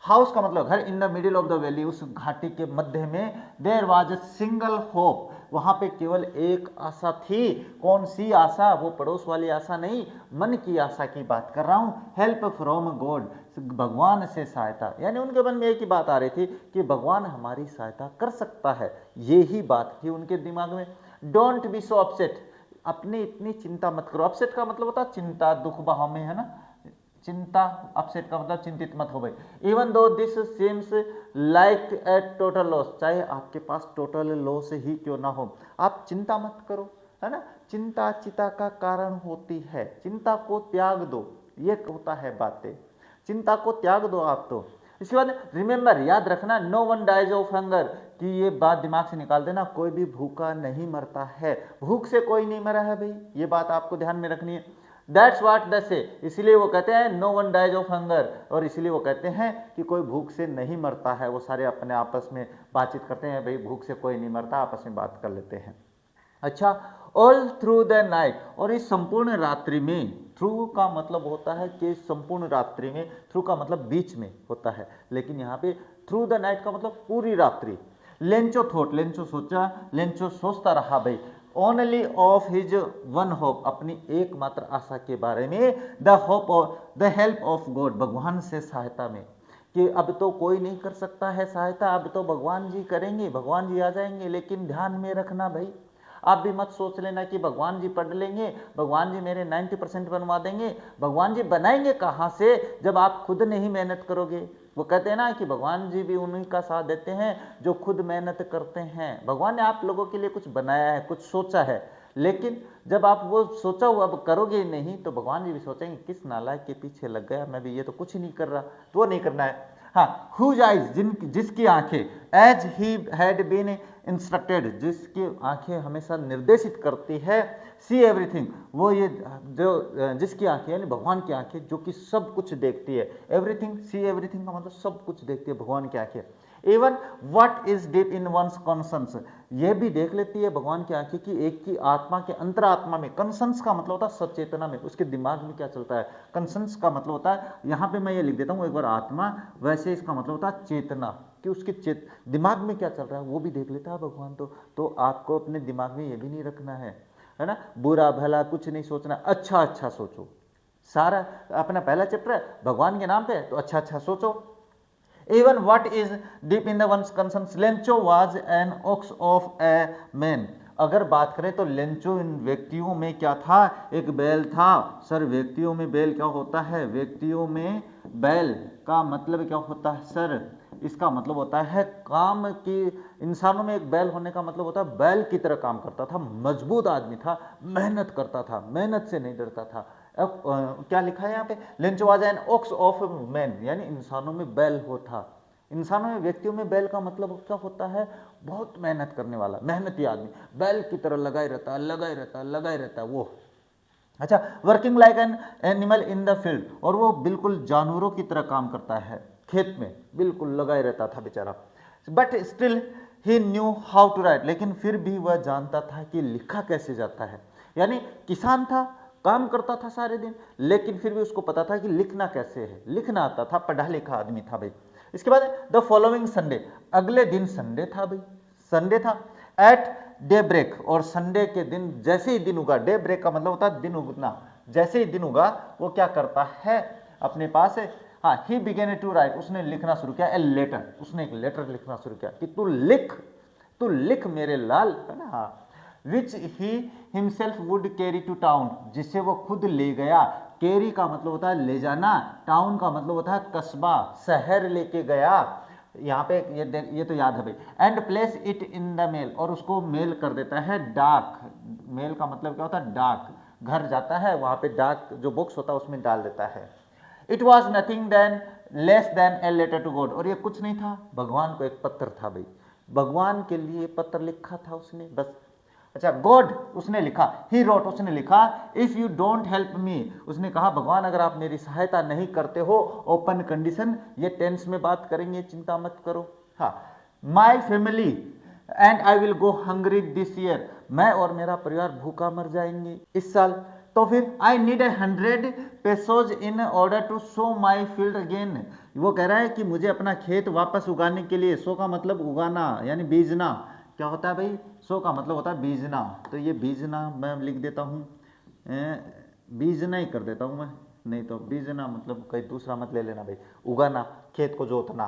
हाउस का मतलब घर, in the middle of the valley, उस घाटी के मध्य में, there was a single hope, वहां पे केवल एक आशा थी। कौन सी आशा, वो पड़ोस वाली आशा नहीं, मन की आशा की बात कर रहा हूं। हेल्प फ्रॉम गॉड, भगवान से सहायता, यानी उनके मन में एक ही बात आ रही थी कि भगवान हमारी सहायता कर सकता है, ये ही बात थी उनके दिमाग में। डोंट बी सो अपसेट, अपनी इतनी चिंता मत करो। अपसेट का मतलब होता है चिंता, दुख भाव में, है ना, चिंता, अपसेट का मतलब चिंतित मत हो भाई। Even though this seems like a total loss, चाहे आपके पास टोटल लॉस ही क्यों ना हो, आप चिंता मत करो, है ना। चिंता चिता का कारण होती है, चिंता को त्याग दो, ये होता है बातें, चिंता को त्याग दो आप। तो इसके बाद रिमेंबर, याद रखना, no one dies of hunger, कि ये बात दिमाग से निकाल देना, कोई भी भूखा नहीं मरता है, भूख से कोई नहीं मरा है भाई, ये बात आपको ध्यान में रखनी है। दैट्स वाट द से, इसलिए वो कहते हैं no one dies of hunger, और इसलिए वो कहते हैं कि कोई भूख से नहीं मरता है। वो सारे अपने आपस में बातचीत करते हैं, भाई भूख से कोई नहीं मरता, आपस में बात कर लेते हैं। अच्छा, ऑल थ्रू द नाइट, और इस संपूर्ण रात्रि में, थ्रू का मतलब होता है कि संपूर्ण रात्रि में, थ्रू का मतलब बीच में होता है, लेकिन यहाँ पे थ्रू द नाइट का मतलब पूरी रात्रि। लेंचो थॉट, लेंचो सोचा, लेंचो सोचता रहा भाई, only of his one hope, अपनी एकमात्र आशा के बारे में, the hope of the help of God, भगवान से सहायता में, कि अब तो कोई नहीं कर सकता है सहायता, अब तो भगवान जी करेंगे, भगवान जी आ जाएंगे। लेकिन ध्यान में रखना भाई, आप भी मत सोच लेना कि भगवान जी पढ़ लेंगे, भगवान जी मेरे 90% बनवा देंगे। भगवान जी बनाएंगे कहाँ से, जब आप खुद नहीं मेहनत करोगे। वो कहते हैं ना कि भगवान जी भी उन्हीं का साथ देते हैं जो खुद मेहनत करते हैं। भगवान ने आप लोगों के लिए कुछ बनाया है, कुछ सोचा है, लेकिन जब आप वो सोचा हुआ अब करोगे नहीं, तो भगवान जी भी सोचेंगे किस नालायक के पीछे लग गया, मैं भी ये तो कुछ नहीं कर रहा, तो वो नहीं करना है। हाँ, हुज आइज, जिसकी आंखें, as he had been instructed, जिसकी आंखें हमेशा निर्देशित करती है, सी एवरीथिंग, वो ये जो जिसकी आंखें, यानी भगवान की आंखें, जो कि सब कुछ देखती है। एवरीथिंग, सी एवरीथिंग का मतलब सब कुछ देखती है भगवान की आंखें। Even what is deep in one's conscience, ये भी देख लेती है भगवान की आंखें कि एक की आत्मा के अंतरात्मा में, कंसंस का मतलब होता है सचेतना में, उसके दिमाग में क्या चलता है। कंसंस का मतलब होता है, यहाँ पे मैं ये लिख देता हूँ एक बार आत्मा, वैसे इसका मतलब होता है चेतना, कि उसके दिमाग में क्या चल रहा है वो भी देख लेता है भगवान। तो आपको अपने दिमाग में ये भी नहीं रखना है ना, बुरा भला कुछ नहीं सोचना, अच्छा अच्छा सोचो। सारा अपना पहला चैप्टर है भगवान के नाम पे, तो अच्छा अच्छा सोचो। Even what is deep in the one's conscience, Lencho was an ox of a man, अगर बात करें तो लेंचो इन व्यक्तियों में क्या था, एक बैल था। सर व्यक्तियों में बैल क्या होता है, व्यक्तियों में बैल का मतलब क्या होता है सर, इसका मतलब होता है काम की, इंसानों में एक बैल होने का मतलब होता है बैल की तरह काम करता था, मजबूत आदमी था, मेहनत करता था, मेहनत से नहीं डरता था। अब क्या लिखा है यहाँ पे, Lencho was an ox of man, यानी इंसानों में बैल हो था। इंसानों में, व्यक्तियों में बैल का मतलब क्या होता है, बहुत मेहनत करने वाला, मेहनती आदमी, बैल की तरह लगाए रहता लगाए रहता लगाए रहता वो। अच्छा, working like an animal in the field, और वो बिल्कुल जानवरों की तरह काम करता है खेत में, बिल्कुल लगाए रहता था बेचारा। But still he knew how to write, लेकिन फिर भी वह जानता था कि लिखा कैसे जाता है। यानी किसान था, काम करता था सारे दिन, लेकिन फिर भी उसको पता था कि लिखना कैसे है, लिखना आता था, पढ़ा लिखा आदमी था भाई। इसके बाद द फॉलोइंग संडे, अगले दिन संडे था भाई, संडे था। एट डे ब्रेक, और संडे के दिन जैसे ही दिन उगा, डे ब्रेक का मतलब होता है दिन उगना, जैसे ही दिन उगा वो क्या करता है अपने पास है, हाँ, ही बिगेन टू राइट, उसने लिखना शुरू किया, ए लेटर, उसने एक लेटर लिखना शुरू किया कि तू लिख मेरे लाल, है ना, हाँ, which he himself would carry to town, जिसे वो खुद ले गया। कैरी का मतलब होता है ले जाना, टाउन का मतलब होता है कस्बा, शहर लेके गया। यहाँ पे ये तो याद है भाई। And place it in the mail, और उसको मेल कर देता है डाक, मेल का मतलब क्या होता है डाक, घर जाता है वहाँ पे डाक जो बॉक्स होता है उसमें डाल देता है। It was nothing then less than a letter to God, और ये कुछ नहीं था, भगवान को एक पत्र था भाई, भगवान के लिए पत्र लिखा था उसने बस। अच्छा, गॉड उसने लिखा, ही रोट उसने लिखा, if you don't help me, उसने कहा भगवान अगर आप मेरी सहायता नहीं करते हो, ओपन कंडीशन, ये टेंस में बात करेंगे, चिंता मत करो। हाँ, my family and I will go hungry this year, मैं और मेरा परिवार भूखा मर जाएंगे इस साल। तो फिर I need 100 pesos in order to sow my field again. वो कह रहा है कि मुझे अपना खेत वापस उगाने के लिए, सो का मतलब उगाना यानी बीजना, क्या होता है भाई, सो का मतलब होता है बीजना, तो ये बीजना मैं लिख देता हूँ, बीजना ही कर देता हूँ मैं, नहीं तो बीजना मतलब कहीं दूसरा मत ले लेना भाई, उगाना, खेत को जोतना।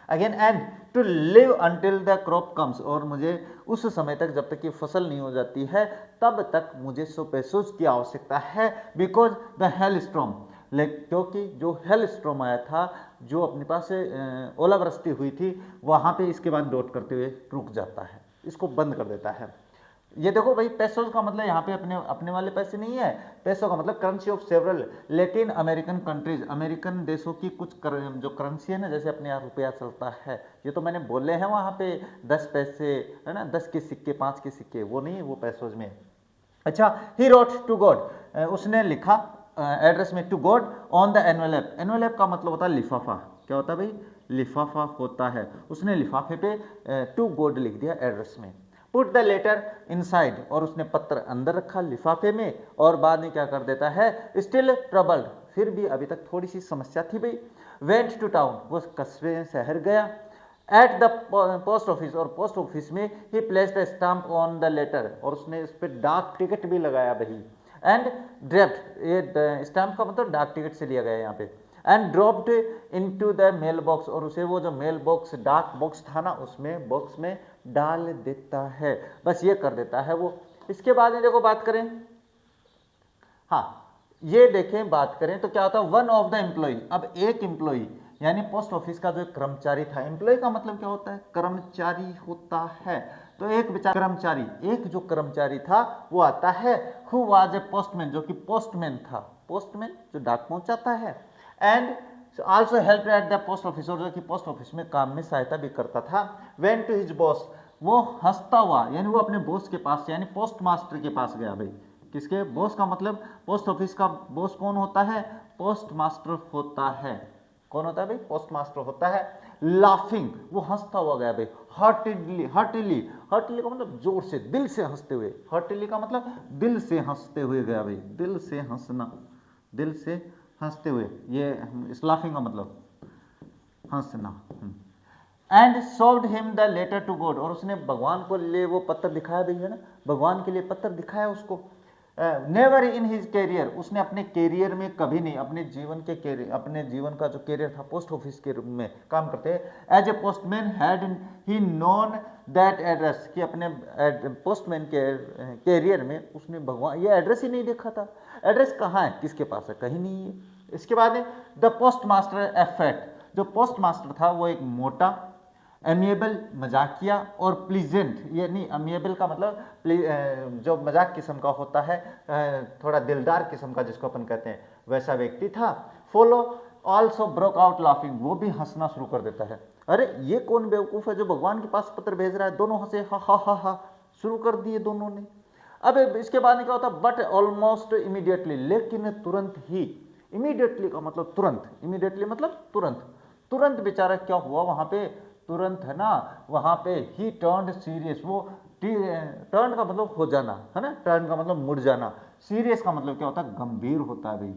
Again and to live until the crop comes, और मुझे उस समय तक जब तक ये फसल नहीं हो जाती है तब तक मुझे 100 पेसोज की आवश्यकता है, बिकॉज द हेल स्ट्रॉम, क्योंकि जो हेल स्ट्रॉम आया था, जो अपने पास ओलावृष्टि हुई थी, वहाँ पे इसके बाद डॉट करते हुए रुक जाता है, इसको बंद कर देता है। ये देखो भाई, पैसों का मतलब यहाँ पे अपने अपने वाले पैसे नहीं है, पैसों का मतलब currency of several Latin American countries, American देशों की कुछ जो करेंसी है ना, जैसे अपने यहाँ रुपया चलता है, ये तो मैंने बोले हैं वहाँ पे 10 पैसे है ना, 10 के सिक्के, 5 के सिक्के, वो नहीं, वो पैसों में। अच्छा, ही रोट टू गॉड, उसने लिखा एड्रेस में to God on the envelope, envelope का मतलब होता है लिफाफा, क्या होता है भाई, लिफाफा होता है, उसने लिफाफे पे टू गॉड लिख दिया एड्रेस में। पुट द लेटर इनसाइड, और उसने पत्र अंदर रखा लिफाफे में, और बाद में क्या कर देता है, स्टिल ट्रबल्ड, फिर भी अभी तक थोड़ी सी समस्या थी भाई, वेंट टू टाउन, वो कस्बे शहर गया, एट द पोस्ट ऑफिस, और पोस्ट ऑफिस में ही placed a stamp on the letter, और उसने उस पर डाक टिकट भी लगाया भाई, एंड ड्राफ्ट, ये स्टाम्प का मतलब डाक टिकट से लिया गया यहाँ पे, and dropped into the mail box, और उसे वो जो मेल बॉक्स, डाक बॉक्स था ना, उसमें बॉक्स में डाल देता है, बस ये कर देता है वो। इसके बाद में देखो बात करें, हाँ ये देखें, बात करें तो क्या होता है, वन ऑफ द एम्प्लॉय, अब एक एम्प्लॉय यानी पोस्ट ऑफिस का जो कर्मचारी था, एम्प्लॉय का मतलब क्या होता है, कर्मचारी होता है, तो एक बेचारा कर्मचारी, एक जो कर्मचारी था वो आता है, हु वाज ए पोस्टमैन, जो कि पोस्टमैन था, पोस्टमैन जो डाक पहुंचाता है, and also help at the post office, और जो कि पोस्ट ऑफिस में काम में सहायता भी करता था, वेंट टू हिज बॉस, वो हंसता हुआ, यानी वो अपने बॉस के पास, यानी पोस्ट मास्टर के पास गया भाई, किसके बॉस का मतलब, पोस्ट ऑफिस का बॉस कौन होता है, पोस्ट मास्टर होता है, कौन होता है भाई, पोस्ट मास्टर होता है, लाफिंग, वो हंसता हुआ गया भाई, हार्टिली, हार्टिली, हार्टिली का मतलब जोर से, दिल से हंसते हुए, हार्टिली का मतलब दिल से हंसते हुए गया भाई, दिल से हंसना, दिल से हंसते हुए, ये इस लाफिंग का मतलब हंसना। And sold him the letter to God, और उसने भगवान को लिए वो पत्र दिखाया भाई, है ना, भगवान के लिए पत्र दिखाया उसको। नेवर इन हिज कैरियर, उसने अपने कैरियर में कभी नहीं, अपने जीवन के कैरियर, अपने जीवन का जो कैरियर था पोस्ट ऑफिस के रूप में काम करते, as a postman had he known that address, कि अपने पोस्टमैन के कैरियर में उसने भगवान ये एड्रेस ही नहीं देखा था, एड्रेस कहाँ है, किसके पास है, कहीं नहीं है। इसके बाद द पोस्ट मास्टर एफेक्ट, जो पोस्ट मास्टर था वो एक मोटा, एमिएबल मजाकिया, और प्लीजेंट, यानी एमिएबल का मतलब जो मजाक किस्म का होता है, थोड़ा दिलदार किस्म का जिसको अपन कहते हैं, वैसा व्यक्ति था। Follow also broke out laughing, वो भी हंसना शुरू कर देता है, अरे ये कौन बेवकूफ़ है जो भगवान के पास पत्र भेज रहा है, दोनों हंसे, हा हा हा हा शुरू कर दिए दोनों ने। अब इसके बाद क्या होता, बट ऑलमोस्ट इमीडिएटली, लेकिन तुरंत ही, इमीडिएटली का मतलब तुरंत, इमीडिएटली मतलब तुरंत, तुरंत बेचारा क्या हुआ वहां पे, तुरंत है ना, वहां पे ही टर्न सीरियस, वो टर्न का मतलब हो जाना है ना, टर्न का मतलब मुड़ जाना, सीरियस का मतलब क्या होता है, गंभीर होता है भाई,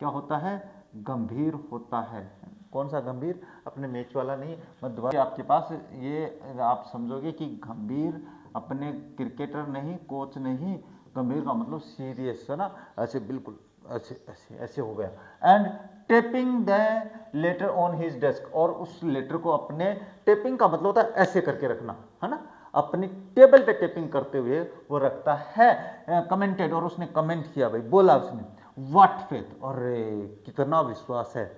क्या होता है, गंभीर होता है, कौन सा गंभीर, अपने मैच वाला नहीं, मतलब आपके पास ये आप समझोगे कि गंभीर अपने क्रिकेटर नहीं, कोच नहीं, गंभीर का मतलब सीरियस है ना, ऐसे बिल्कुल ऐसे ऐसे ऐसे हो गया। And tapping the letter on his desk, और उस लेटर को अपने, टेपिंग का मतलब होता है ऐसे करके रखना है ना, अपनी टेबल पे टेपिंग करते हुए वो रखता है, कमेंटेड, और उसने कमेंट किया भाई, बोला उसने, व्हाट फेथ, अरे कितना विश्वास है,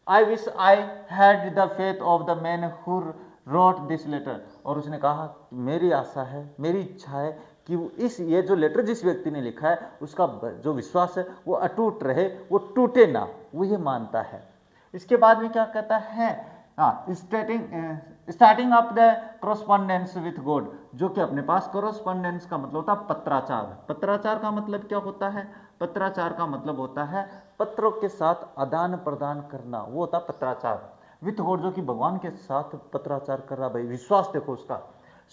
I wish I had the faith of the man who wrote this letter, और उसने कहा मेरी आशा है, मेरी इच्छा है कि ये जो लेटर जिस व्यक्ति ने लिखा है उसका जो विश्वास है वो अटूट रहे, वो टूटे ना, वो ये मानता है। इसके बाद में क्या कहता है, starting up the correspondence with God, जो कि अपने पास कॉरस्पॉन्डेंस का मतलब होता है पत्राचार, पत्राचार का मतलब क्या होता है, पत्राचार का मतलब होता है पत्रों के साथ आदान प्रदान करना, वो होता है पत्राचार विथ गॉड, जो कि भगवान के साथ पत्राचार कर रहा भाई, विश्वास देखो उसका।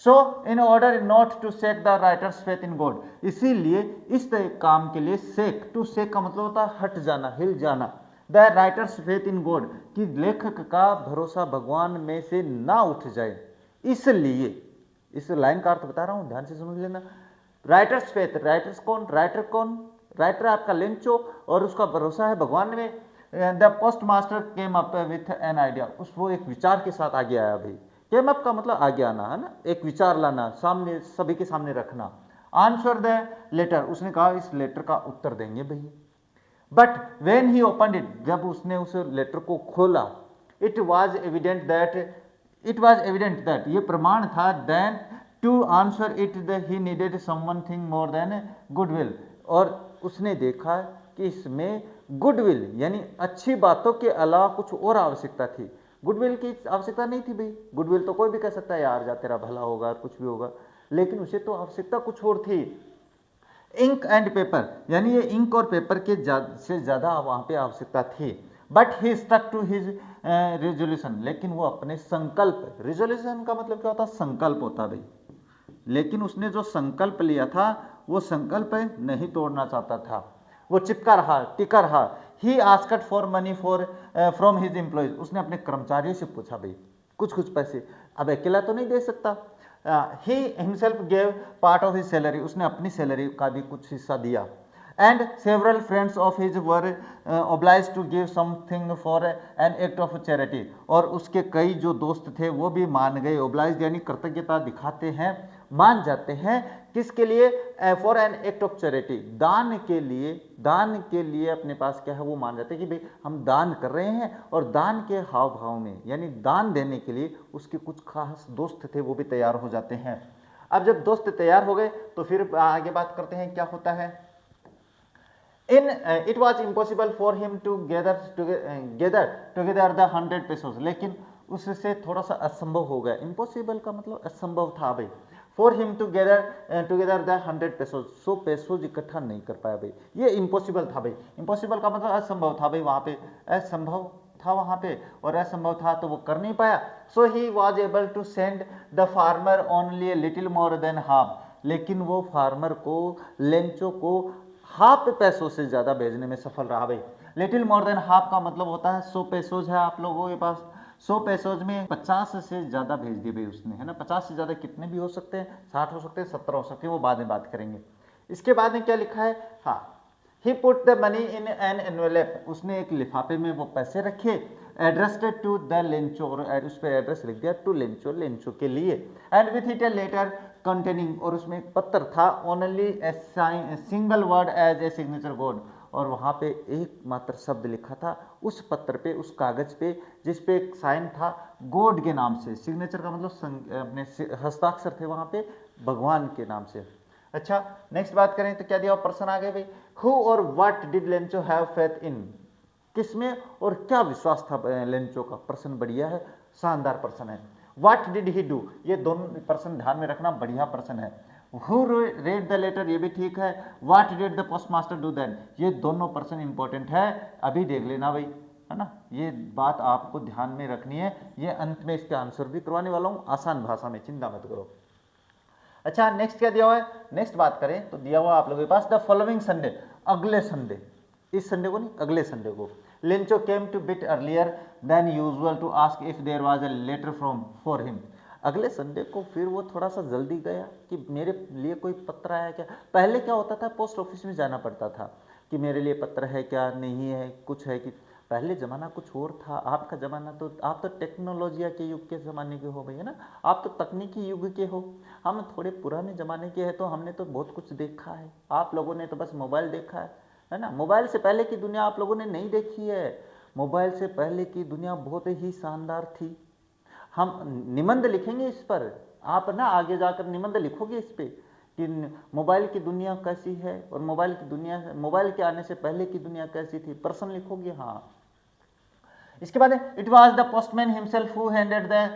So in order not to shake the writer's faith in God, इसीलिए इस काम के लिए शेक, टू शेक का मतलब होता है हट जाना, हिल जाना, the writer's faith in God, कि लेखक का भरोसा भगवान में से ना उठ जाए, इसलिए, इस लाइन का अर्थ बता रहा हूं, ध्यान से समझ लेना। राइटर्स फेथ, राइटर्स कौन, राइटर कौन, राइटर आपका लेंचो, और उसका भरोसा है भगवान में। The post master came up with an idea, उस वो एक विचार के साथ आगे आया भाई, केम अप का मतलब आगे आना है ना, एक विचार लाना, सामने सभी के सामने रखना। आंसर द लेटर, उसने कहा इस लेटर का उत्तर देंगे भैया। But when he open it, जब उसने उस लेटर को खोला, इट वॉज एविडेंट दैट, ये प्रमाण था, then to answer it he needed someone thing more than goodwill, और उसने देखा कि इसमें गुडविल यानी अच्छी बातों के अलावा कुछ और आवश्यकता थी। गुडविल की आवश्यकता नहीं थी भाई, गुडविल तो कोई भी कह सकता है यार जा तेरा भला होगा कुछ भी होगा, लेकिन उसे तो आवश्यकता कुछ और थी। इंक एंड पेपर, यानी ये इंक और पेपर के से ज़्यादा वहाँ पे आवश्यकता थी। But he stuck to his resolution, लेकिन वो अपने संकल्प, रेजोल्यूशन का मतलब क्या होता है, संकल्प होता भाई, लेकिन उसने जो संकल्प लिया था वो संकल्प नहीं तोड़ना चाहता था, वो चिपका रहा, टिका रहा। He asked for money from his employees, उसने अपने कर्मचारियों से पूछा भाई कुछ पैसे, अब अकेला तो नहीं दे सकता। He himself gave part of his salary, उसने अपनी सैलरी का भी कुछ हिस्सा दिया। And several friends of his were obliged to give something for an act of charity, और उसके कई जो दोस्त थे वो भी मान गए, ऑब्लाइज यानी कृतज्ञता दिखाते हैं, मान जाते हैं, किसके लिए, for an act of charity, दान के लिए अपने पास क्या है वो मान जाते हैं कि भाई हम दान कर रहे हैं, और दान के हाव भाव में यानी दान देने के लिए उसके कुछ खास दोस्त थे वो भी तैयार हो जाते हैं। अब जब दोस्त तैयार हो गए तो फिर आगे बात करते हैं क्या होता है। It was impossible for him to gather together the 100 pesos, लेकिन उससे थोड़ा सा असंभव हो गया। इम्पॉसिबल का मतलब असंभव था भाई। For him to together the 100 पेसोज, 100 पेसोज इकट्ठा नहीं कर पाया भाई, ये इम्पॉसिबल था भाई। इम्पॉसिबल का मतलब असंभव था भाई, वहाँ पे असंभव था वहाँ पे, और असंभव था तो वो कर नहीं पाया। So he was able to send the farmer only a little more than half, लेकिन वो फार्मर को, लेंचो को हाफ पैसों से ज़्यादा भेजने में सफल रहा भाई। लिटिल मोर देन हाफ का मतलब होता है 100 पेसोज है आप लोगों के पास, 100 पेसोज में 50 से ज़्यादा भेज दिए भाई उसने, है ना। 50 से ज़्यादा कितने भी हो सकते हैं, 60 हो सकते हैं, 70 हो सकते हैं, वो बाद में बात करेंगे। इसके बाद में क्या लिखा है, हाँ, he put the money in an envelope, उसने एक लिफाफे में वो पैसे रखे, एड्रेस्ड टू द लेंचो, और उस पर एड्रेस लिख दिया टू लेंचो, लेंचो के लिए। And with it a letter containing, और उसमें एक पत्र था, only a single word as a signature God, और वहाँ पे एक मात्र शब्द लिखा था उस पत्र पे, उस कागज पे, जिस पे एक साइन था गॉड के नाम से, सिग्नेचर का मतलब अपने हस्ताक्षर थे वहाँ पे भगवान के नाम से। अच्छा, नेक्स्ट बात करें तो क्या दिया, प्रश्न आ गए भाई, हु और what did Lencho have faith in, किसमें और क्या विश्वास था लेंचो का। प्रश्न बढ़िया है, शानदार प्रश्न है। व्हाट डिड ही डू, ये दोनों प्रश्न ध्यान में रखना, बढ़िया प्रश्न है। हु रेड द लेटर, ये भी ठीक है। What did the post master do then, ये दोनों प्रश्न इंपॉर्टेंट है, अभी देख लेना भाई, है ना। ये बात आपको ध्यान में रखनी है, ये अंत में इसके आंसर भी करवाने वाला हूँ आसान भाषा में, चिंता मत करो। अच्छा, नेक्स्ट क्या दिया हुआ है, नेक्स्ट बात करें तो दिया हुआ आप लोगों के पास, द फॉलोइंग संडे, अगले संडे, इस संडे को नहीं, अगले संडे को, Lencho came to bit earlier than usual to ask if there was a letter from for him. अगले संडे को फिर वो थोड़ा सा जल्दी गया कि मेरे लिए कोई पत्र आया क्या। पहले क्या होता था, पोस्ट ऑफिस में जाना पड़ता था कि मेरे लिए पत्र है क्या, नहीं है, कुछ है कि, पहले ज़माना कुछ और था, आपका ज़माना तो, आप तो टेक्नोलॉजी के युग के ज़माने के हो भैया ना, आप तो तकनीकी युग के हो, हम थोड़े पुराने ज़माने के हैं, तो हमने तो बहुत कुछ देखा है, आप लोगों ने तो बस मोबाइल देखा है ना। मोबाइल से पहले की दुनिया आप लोगों ने नहीं देखी है, मोबाइल से पहले की दुनिया बहुत ही शानदार थी। हम निबंध लिखेंगे इस पर, आप ना आगे जाकर निबंध लिखोगे इस पर कि मोबाइल की दुनिया कैसी है, और मोबाइल की दुनिया, मोबाइल के आने से पहले की दुनिया कैसी थी, प्रश्न लिखोगे। हाँ, इसके बाद it was the postman himself who handed the,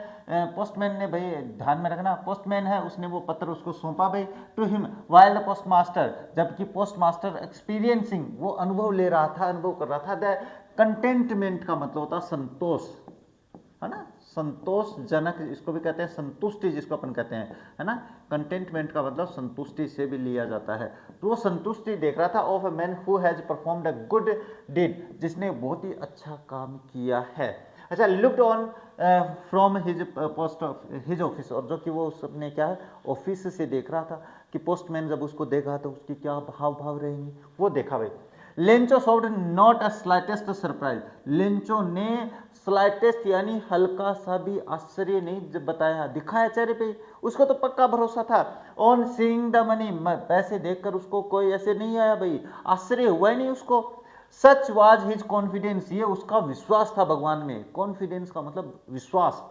postman ने, भाई ध्यान में रखना, पोस्टमैन है, उसने वो पत्र उसको सौंपा भाई, to him while the post master, जबकि पोस्ट मास्टर एक्सपीरियंसिंग, वो अनुभव ले रहा था, अनुभव कर रहा था। द कंटेंटमेंट का मतलब होता संतोष, है ना, संतोषजनक इसको भी कहते हैं, संतुष्टि जिसको अपन कहते हैं, है ना, कंटेंटमेंट का मतलब संतुष्टि से भी लिया जाता है। तो वो संतुष्टि देख रहा था of a man who has performed a good deed, जिसने बहुत ही अच्छा काम किया है। अच्छा, looked on from his post his office, और जो कि वो उसने क्या है ऑफिस से देख रहा था कि पोस्टमैन जब उसको देखा तो उसकी क्या भाव भाव रहेंगे, वो देखा भाई। Lencho showed not a slightest surprise, Lencho ने स्लाइटेस्ट यानी हल्का सा भी आश्चर्य नहीं बताया, दिखाया चेहरे पे, उसको तो पक्का भरोसा था। ऑन सीइंग द मनी, पैसे देखकर उसको कोई ऐसे नहीं आया भाई, आश्चर्य हुआ ही नहीं उसको। सच वाज हिज कॉन्फिडेंस, ये उसका विश्वास था भगवान में, कॉन्फिडेंस का मतलब विश्वास।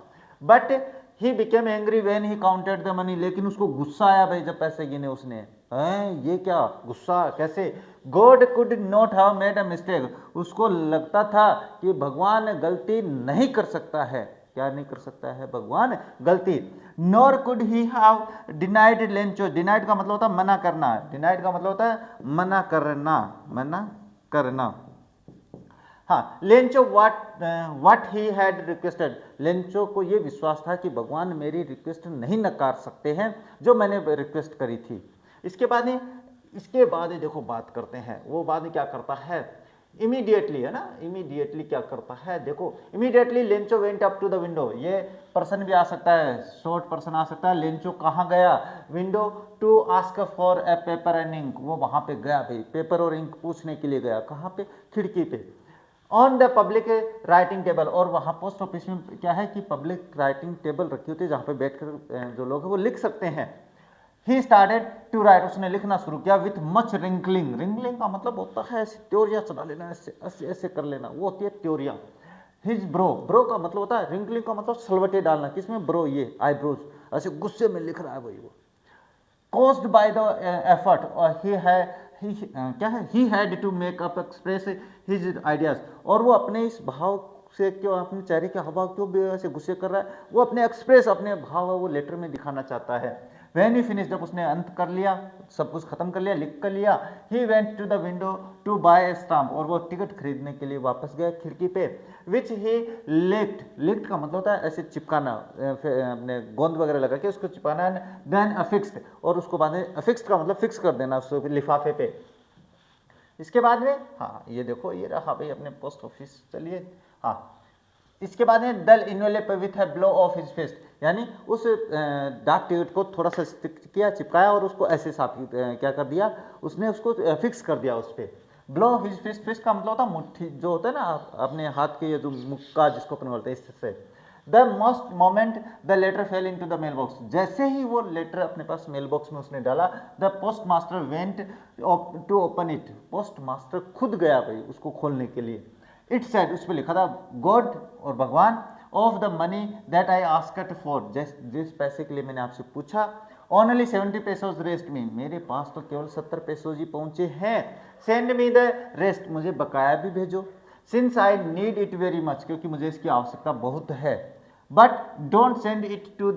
But he became angry when he counted the money, लेकिन उसको गुस्सा आया भाई जब पैसे गिने उसने। हैं ये क्या गुस्सा कैसे? God could not have made a mistake, उसको लगता था कि भगवान गलती नहीं कर सकता है। क्या नहीं कर सकता है भगवान? गलती। Nor could he have denied Lencho, denied का मतलब होता है मना करना, डिनाइड का मतलब होता है मना करना, मना करना। हाँ, Lencho what he had requested, Lencho को ये विश्वास था कि भगवान मेरी रिक्वेस्ट नहीं नकार सकते हैं जो मैंने रिक्वेस्ट करी थी। इसके बाद ही देखो बात करते हैं, वो बाद में क्या करता है इमीडिएटली, है ना, इमीडिएटली क्या करता है देखो। Immediately Lencho went up to the window, ये पर्सन भी आ सकता है, शॉर्ट पर्सन आ सकता है। लेंचो कहाँ गया? Window, to ask for a paper and ink, वो वहां पे गया भाई, पेपर और इंक पूछने के लिए गया। कहाँ पे? खिड़की पे। On the public writing table, और वहाँ पोस्ट ऑफिस में क्या है कि पब्लिक राइटिंग टेबल रखी होती है जहाँ पे बैठकर जो लोग हैं वो लिख सकते हैं। ही स्टार्टेड टू राइट, उसने लिखना शुरू किया विथ मच रिंकलिंग, रिंकलिंग का मतलब होता है ऐसे त्योरिया चला लेना, ऐसे ऐसे ऐसे कर लेना, वो होती है त्योरिया। हिज ब्रो, ब्रो का मतलब होता है, रिंकलिंग का मतलब सलवटे डालना, किसमें? ब्रो, ये आईब्रोज, ऐसे गुस्से में लिख रहा है भाई वो। caused by the effort, और क्या है he had to make up express his ideas, और वो अपने इस भाव से क्यों, अपने चेहरे के हाव क्यों ऐसे गुस्से कर रहा है, वो अपने एक्सप्रेस, अपने भाव वो लेटर में दिखाना चाहता है। When he finished, जब उसने अंत कर लिया, सब कुछ खत्म कर लिया, लिख कर लिया, he went to the window to buy a stamp, और वो टिकट खरीदने के लिए वापस गया खिड़की पे। which he licked, licked का मतलब होता है ऐसे चिपकाना, अपने गोंद वगैरह लगा के उसको चिपकाना। then affixed, और उसको बाद में affixed का मतलब फिक्स कर देना उस लिफाफे पे। इसके बाद में हाँ ये देखो, ये रहा भाई अपने पोस्ट ऑफिस। चलिए हाँ, इसके बाद में दल इन्वेलप विथ है ब्लो ऑफ हिज फिस्ट, यानी उस डाक टिकट को थोड़ा सा स्टिक किया, चिपकाया, और उसको ऐसे साथ क्या कर दिया उसने, उसको फिक्स कर दिया उस पर। ब्लो हिज फिस्ट, फिस्ट का मतलब होता है मुट्ठी, जो होता है ना अपने हाथ के, ये जो मुक्का जिसको अपन बोलते हैं, इससे। The most moment the letter fell into the mail box, जैसे ही वो लेटर अपने पास मेल बॉक्स में उसने डाला, the post master went to open it, post master खुद गया भाई उसको खोलने के लिए। इट सेड, उस पर लिखा था गॉड, और भगवान, of the money that I asked for, जिस पैसे के लिए मैंने आपसे पूछा, ओनली 70 पेसोज रेस्ट मी, मेरे पास तो केवल 70 पेसोज ही पहुंचे हैं। सेंड मी द रेस्ट, मुझे बकाया भी भेजो। Since I need it very much, क्योंकि मुझे इसकी आवश्यकता बहुत है। But don't send it to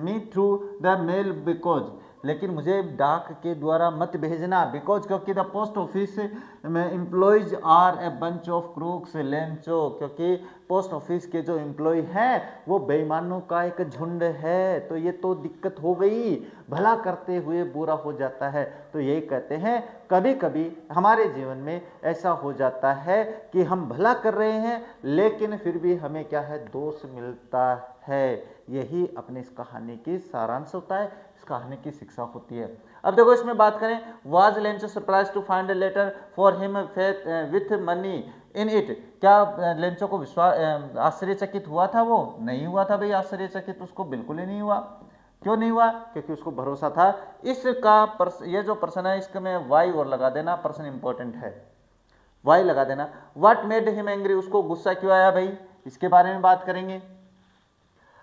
me through the mail because, लेकिन मुझे डाक के द्वारा मत भेजना, बिकॉज क्योंकि द पोस्ट ऑफिस में employees are a bunch of crooks Lencho, क्योंकि पोस्ट ऑफिस के जो एम्प्लॉय हैं वो बेईमानों का एक झुंड है। तो ये तो दिक्कत हो गई, भला करते हुए बुरा हो जाता है। तो यही कहते हैं कभी कभी हमारे जीवन में ऐसा हो जाता है कि हम भला कर रहे हैं लेकिन फिर भी हमें क्या है, दोष मिलता है। यही अपनी इस कहानी की सारांश होता है, इस कहानी की शिक्षा होती है। अब देखो इसमें बात करें, was Lencho surprise to find a letter for him with money in it, क्या लेंचो को विश्वास आश्चर्यचकित हुआ था? वो नहीं हुआ था भाई, आश्चर्यचकित उसको बिल्कुल ही नहीं हुआ। क्यों नहीं हुआ? क्योंकि उसको भरोसा था। इसका ये जो पर्सन है इसमें वाई और लगा देना, पर्सन इंपॉर्टेंट है, वाई लगा देना। व्हाट मेड हिम एंग्री, उसको गुस्सा क्यों आया भाई, इसके बारे में बात करेंगे।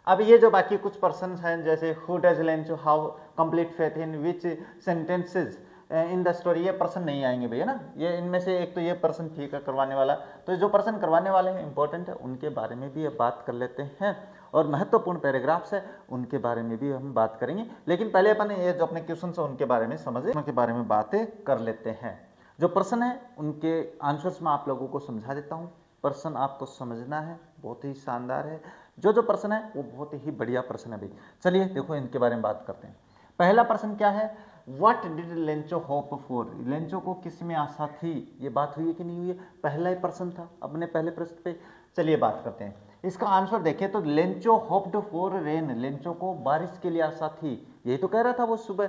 अब ये जो बाकी कुछ पर्सन हैं जैसे who does Lencho how complete faith in which sentences in the story, ये पर्सन नहीं आएंगे भैया ना, ये इनमें से एक तो ये पर्सन ठीक है करवाने वाला। तो जो पर्सन करवाने वाले हैं इंपॉर्टेंट है, उनके बारे में भी अब बात कर लेते हैं, और महत्वपूर्ण पैराग्राफ्स है उनके बारे में भी हम बात करेंगे। लेकिन पहले अपन ये जो अपने क्वेश्चन है उनके बारे में समझे, उनके बारे में बातें कर लेते हैं। जो पर्सन है उनके आंसर्स में आप लोगों को समझा देता हूँ, पर्सन आपको समझना है, बहुत ही शानदार है। जो जो प्रश्न है वो बहुत ही बढ़िया प्रश्न है भाई। चलिए देखो इनके बारे में बात करते हैं। पहला प्रश्न क्या है, what did Lencho hope for, Lencho को किस में आशा थी, ये बात हुई है कि नहीं हुई है, पहला ही प्रश्न था अपने पहले प्रश्न पे। चलिए बात करते हैं इसका आंसर। देखें तो Lencho hoped for rain, Lencho को बारिश के लिए आशा थी, यही तो कह रहा था वो सुबह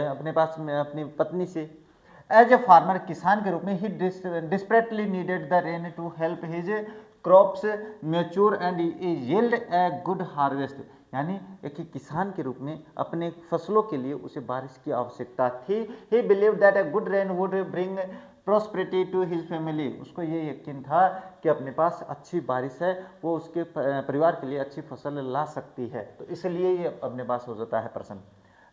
अपने पास में अपनी पत्नी से। एज ए फार्मर, किसान के रूप में he desperately needed the rain to help his crops mature and yield a good harvest, यानी एक किसान के रूप में अपने फसलों के लिए उसे बारिश की आवश्यकता थी। He believe that a good rain would bring prosperity to his family, उसको ये यकीन था कि अपने पास अच्छी बारिश है, वो उसके परिवार के लिए अच्छी फसल ला सकती है, तो इसलिए ये अपने पास हो जाता है प्रश्न।